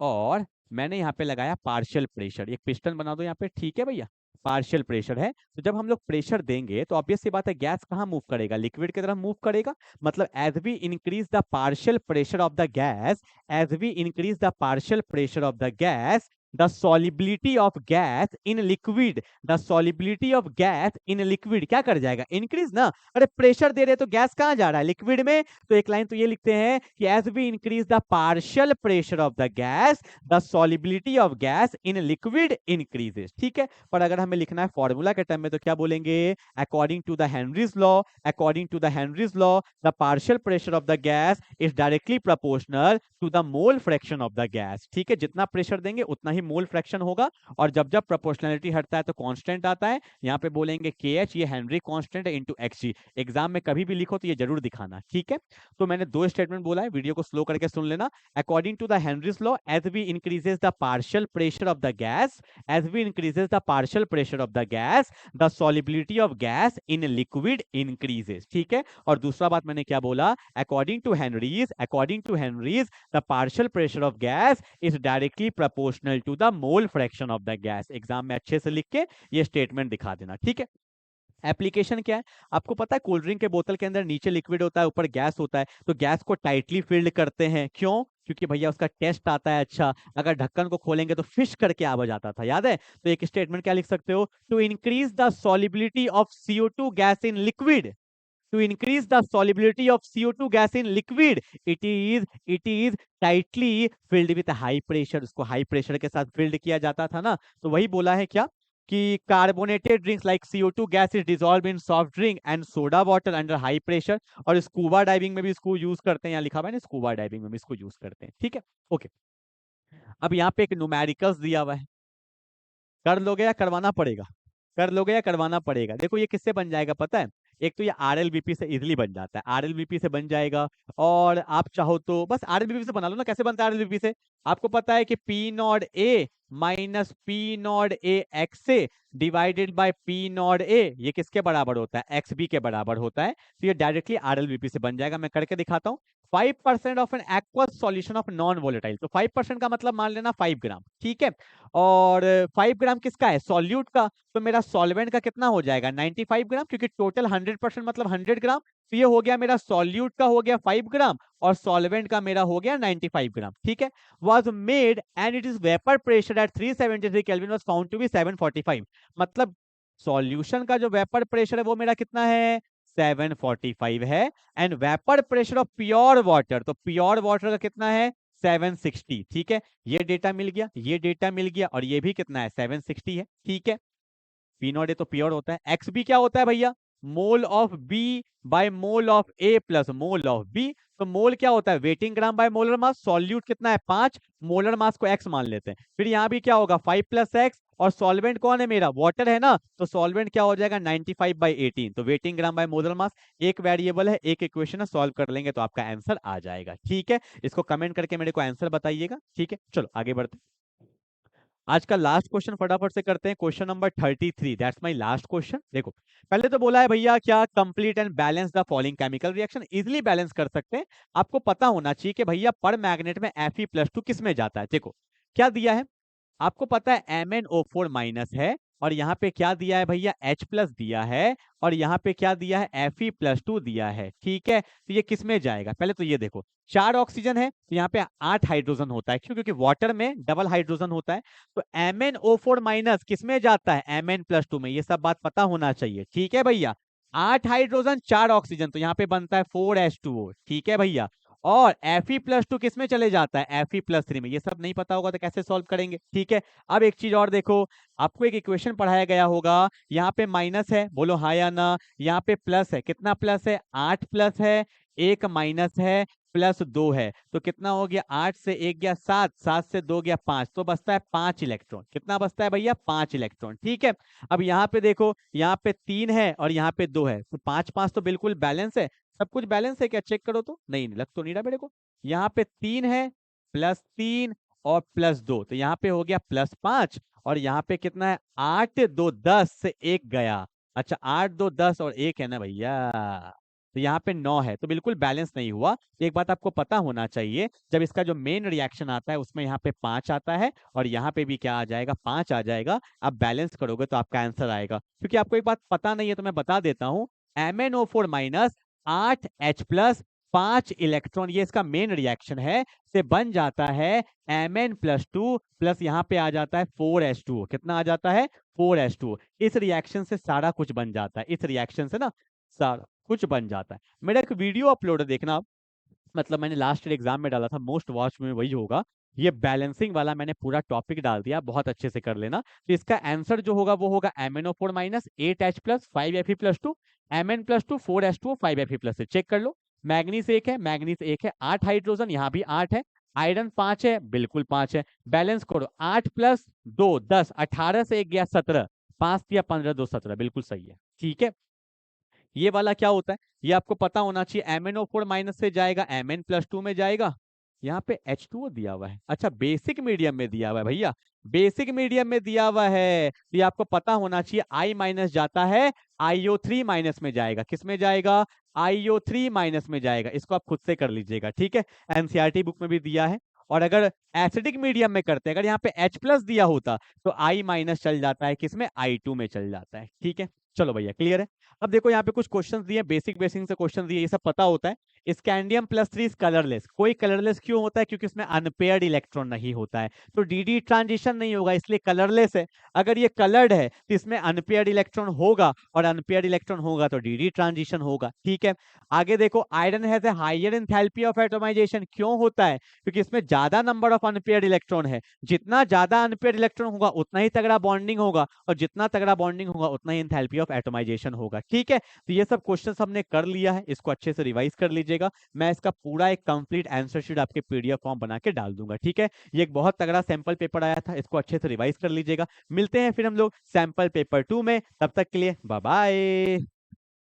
और मैंने यहाँ पे लगाया पार्शियल प्रेशर, एक पिस्टन बना दो यहाँ पे। ठीक है भैया, पार्शियल प्रेशर है, तो जब हम लोग प्रेशर देंगे तो ऑब्वियस सी बात है गैस कहाँ मूव करेगा? लिक्विड की तरफ मूव करेगा। मतलब as we increase the partial pressure of the gas, as we increase the partial pressure of the gas, the solubility of gas in liquid, the solubility of gas in liquid क्या कर जाएगा, increase ना। अरे pressure दे रहे तो gas कहां जा रहा है, लिक्विड में। तो एक लाइन तो ये लिखते हैं कि as we increase the partial pressure of the gas the solubility of gas in liquid increases. ठीक है, पर अगर हमें लिखना है फॉर्मूला के टर्म में तो क्या बोलेंगे, according to the Henry's law, according to the Henry's law the partial pressure of the gas is directly proportional to the mole fraction of the gas. ठीक है, जितना प्रेशर देंगे उतना ही मोल फ्रैक्शन होगा, और जब जब प्रोपोर्शनलिटी हटता है तो कांस्टेंट आता है। यहाँ पे बोलेंगे KH, ये हेनरी कांस्टेंट है, इनटू XG। एग्जाम में कभी भी लिखो तो ये जरूर दिखाना। ठीक है, तो मैंने दो स्टेटमेंट बोला है, वीडियो को स्लो करके सुन लेना। According to the Henry's law, as we increases the partial pressure of the gas, as we increases the partial pressure of the gas the solubility of gas in liquid increases. ठीक है, और दूसरा बात मैंने क्या बोला, according to Henry's, according to Henry's the partial pressure of gas is directly proportional to the mole fraction of the gas. Exam में अच्छे से लिख के ये स्टेटमेंट दिखा देना। ठीक है, एप्लीकेशन क्या है, आपको पता है कोल्ड ड्रिंक के बोतल के अंदर नीचे लिक्विड होता है, ऊपर गैस होता है, तो गैस को टाइटली फिल्ड करते हैं। क्यों, क्योंकि भैया उसका टेस्ट आता है अच्छा। अगर ढक्कन को खोलेंगे तो फिश करके आवाज आता था, याद है। तो एक स्टेटमेंट क्या लिख सकते हो, to increase the solubility of CO2 gas in liquid, to increase the solubility of CO2 gas in liquid, it is tightly filled with high pressure। उसको हाई प्रेशर के साथ फिल्ड किया जाता था ना, तो वही बोला है क्या कि carbonated drinks like CO2 gas is dissolve in soft drink and soda water under high pressure. और स्कूबा डाइविंग में भी इसको यूज करते हैं, यहाँ लिखा हुआ है ना, स्कूबा डाइविंग में भी इसको यूज करते हैं। ठीक है, ओके। अब यहाँ पे एक न्यूमेरिकल्स दिया हुआ है, कर लोगे या करवाना पड़ेगा, कर लोगे या करवाना पड़ेगा। देखो ये किससे बन जाएगा पता है, एक तो ये RLVP से इजीली बन जाता है, RLVP से बन जाएगा। और आप चाहो तो बस RLVP से बना लो ना। कैसे बनता है RLVP से, आपको पता है कि P not A minus P not A x से divided by P not A, ये किसके बराबर होता है, XB के बराबर होता है। तो ये डायरेक्टली RLVP से बन जाएगा। मैं करके दिखाता हूँ। 5% of an aqueous solution of non volatile, तो 5% का मतलब मान लेना 5 ग्राम। ठीक है, और 5 ग्राम किसका है, सॉल्यूट का। तो मेरा सॉल्वेंट का कितना हो जाएगा, 95 ग्राम, क्योंकि टोटल 100% मतलब 100 ग्राम। तो ये हो गया मेरा सॉल्यूट का हो गया 5 ग्राम और सॉल्वेंट का मेरा हो गया 95 ग्राम। ठीक है, was made and it is vapour pressure at 373 kelvin was found to be 745। मतलब सॉल्यूशन का जो वेपर प्रेशर है वो मेरा कितना है, 745 है। And vapour pressure of pure water, तो प्योर वाटर का कितना है, 760। ठीक है, ये डेटा मिल गया, ये डेटा मिल गया, और ये भी कितना है, 760 है। ठीक है, P नॉट ए तो प्योर होता है, XB क्या होता है भैया, mole of B by mole of A plus mole of B। तो मोल क्या होता है, waiting gram by molar mass. Solute कितना है, 5, मोलर मास को X मान लेते हैं। फिर यहाँ भी क्या होगा, 5 प्लस X, और सॉल्वेंट कौन है मेरा, वाटर है ना, तो सॉल्वेंट क्या हो जाएगा, 95 बाई 18। तो वेटिंग ग्राम बाय मोलर मास, एक वेरिएबल है, एक इक्वेशन है, सॉल्व कर लेंगे तो आपका आंसर आ जाएगा। ठीक है, इसको कमेंट करके मेरे को आंसर बताइएगा। ठीक है, चलो आगे बढ़ते हैं। आज का लास्ट क्वेश्चन फटाफट से करते हैं, question number 33। That's my last question. देखो पहले तो बोला है भैया क्या, complete and balance the following chemical reaction. Easily balance कर सकते हैं। आपको पता होना चाहिए कि भैया पर मैग्नेट में Fe+2 किस में जाता है। देखो क्या दिया है, आपको पता है MnO4 माइनस है, और यहाँ पे क्या दिया है भैया, H प्लस दिया है, और यहाँ पे क्या दिया है, Fe+2 दिया है। ठीक है, तो ये किस में जाएगा, पहले तो ये देखो 4 ऑक्सीजन है तो यहाँ पे 8 हाइड्रोजन होता है, क्यों, क्योंकि वाटर में डबल हाइड्रोजन होता है। तो MnO4 माइनस किस में जाता है, Mn+2 में। ये सब बात पता होना चाहिए। ठीक है भैया, 8 हाइड्रोजन 4 ऑक्सीजन, तो यहाँ पे बनता है 4H2O। ठीक है भैया, और Fe+2 किस में चले जाता है, Fe+3 में। ये सब नहीं पता होगा तो कैसे सॉल्व करेंगे। ठीक है, अब एक चीज और देखो, आपको एक इक्वेशन पढ़ाया गया होगा, यहाँ पे माइनस है, बोलो हाँ या ना, यहाँ पे प्लस है, कितना प्लस है, 8 प्लस है, एक माइनस है, प्लस 2 है, तो कितना हो गया, 8 से 1 गया 7, 7 से 2 गया 5, तो बचता है 5 इलेक्ट्रॉन। कितना बचता है भैया, 5 इलेक्ट्रॉन। ठीक है, अब यहाँ पे देखो, यहाँ पे 3 है और यहाँ पे 2 है, तो 5 5 तो बिल्कुल बैलेंस है। सब कुछ बैलेंस है क्या, चेक करो तो, नहीं लग तो नहीं रहा मेरे को। यहाँ पे 3 है, +3 और +2, तो यहाँ पे हो गया +5, और यहाँ पे कितना है, 8 2 10 से 1 गया। अच्छा 8 2 10 और 1 है ना भैया, तो यहाँ पे 9 है, तो बिल्कुल बैलेंस नहीं हुआ। एक बात आपको पता होना चाहिए, जब इसका जो मेन रिएक्शन आता है उसमें यहाँ पे 5 आता है, और यहाँ पे भी क्या आ जाएगा, 5 आ जाएगा। आप बैलेंस करोगे तो आपका आंसर आएगा। क्योंकि आपको एक बात पता नहीं है तो मैं बता देता हूँ, MnO4 minus 8H plus 5 electron, ये इसका मेन रिएक्शन है, से बन जाता है Mn+2 प्लस यहाँ पे आ जाता है 4H2। कितना आ जाता है? 4H2। इस रिएक्शन से सारा कुछ बन जाता है, इस रिएक्शन से ना सारा कुछ बन जाता है। मेरा एक वीडियो अपलोड है, देखना आप। मतलब मैंने लास्ट ईयर एग्जाम में डाला था, मोस्ट वॉच में वही होगा। ये बैलेंसिंग वाला मैंने पूरा टॉपिक डाल दिया, बहुत अच्छे से कर लेना। तो इसका आंसर जो होगा वो होगा MnO4 minus 8H plus 5Fe+2, Mn+2 4H2 5Fe plus से चेक कर लो। मैग्नीज एक है, मैग्नीज एक है, 8 हाइड्रोजन, यहाँ भी 8 है। आयरन 5 है, बिल्कुल 5 है। बैलेंस करो, 8 प्लस 2 10, 18 से 1 गया 17, 5 दिया 15, 2 17, बिल्कुल सही है। ठीक है, ये वाला क्या होता है ये आपको पता होना चाहिए। MnO4 माइनस से जाएगा Mn+2 में जाएगा, यहाँ पे H2O दिया हुआ है। अच्छा, बेसिक मीडियम में दिया हुआ है भैया, बेसिक मीडियम में दिया हुआ है, तो ये आपको पता होना चाहिए। I माइनस जाता है IO3 माइनस में जाएगा, किस में जाएगा? IO3 माइनस में जाएगा। इसको आप खुद से कर लीजिएगा, ठीक है, एनसीईआरटी बुक में भी दिया है। और अगर एसिडिक मीडियम में करते हैं, अगर यहाँ पे H प्लस दिया होता तो I माइनस चल जाता है, किसमें? I2 में चल जाता है। ठीक है, चलो भैया क्लियर है। अब देखो यहाँ पे कुछ क्वेश्चंस दिए, बेसिक बेसिक से क्वेश्चन दिए, ये सब पता होता है। स्कैंडियम+3 कलरलेस, कोई कलरलेस क्यों होता है? क्योंकि इसमें अनपेयर्ड इलेक्ट्रॉन नहीं होता है, तो डी ट्रांजिशन नहीं होगा, इसलिए कलरलेस है। अगर ये कलर्ड है तो इसमें अनपेयर्ड इलेक्ट्रॉन होगा, और अनपेयर्ड इलेक्ट्रॉन होगा तो डी ट्रांजिशन होगा। ठीक है, आगे देखो, iron has a higher enthalpy of atomisation, क्यों होता है? क्योंकि इसमें ज्यादा नंबर ऑफ अनपेयर्ड इलेक्ट्रॉन है। जितना ज्यादा अनपेयर्ड इलेक्ट्रॉन होगा उतना ही तगड़ा बॉन्डिंग होगा, और जितना तगड़ा बॉन्डिंग होगा उतना ही एंथैल्पी ऑफ एटमाइजेशन होगा। ठीक है, तो ये सब क्वेश्चंस हमने कर लिया है, इसको अच्छे से रिवाइज कर लीजिएगा। मैं इसका पूरा एक कंप्लीट आंसर शीट आपके पीडीएफ फॉर्म बना के डाल दूंगा। ठीक है, ये एक बहुत तगड़ा सैंपल पेपर आया था, इसको अच्छे से रिवाइज कर लीजिएगा। मिलते हैं फिर हम लोग सैंपल पेपर 2 में, तब तक के लिए बाय बाय।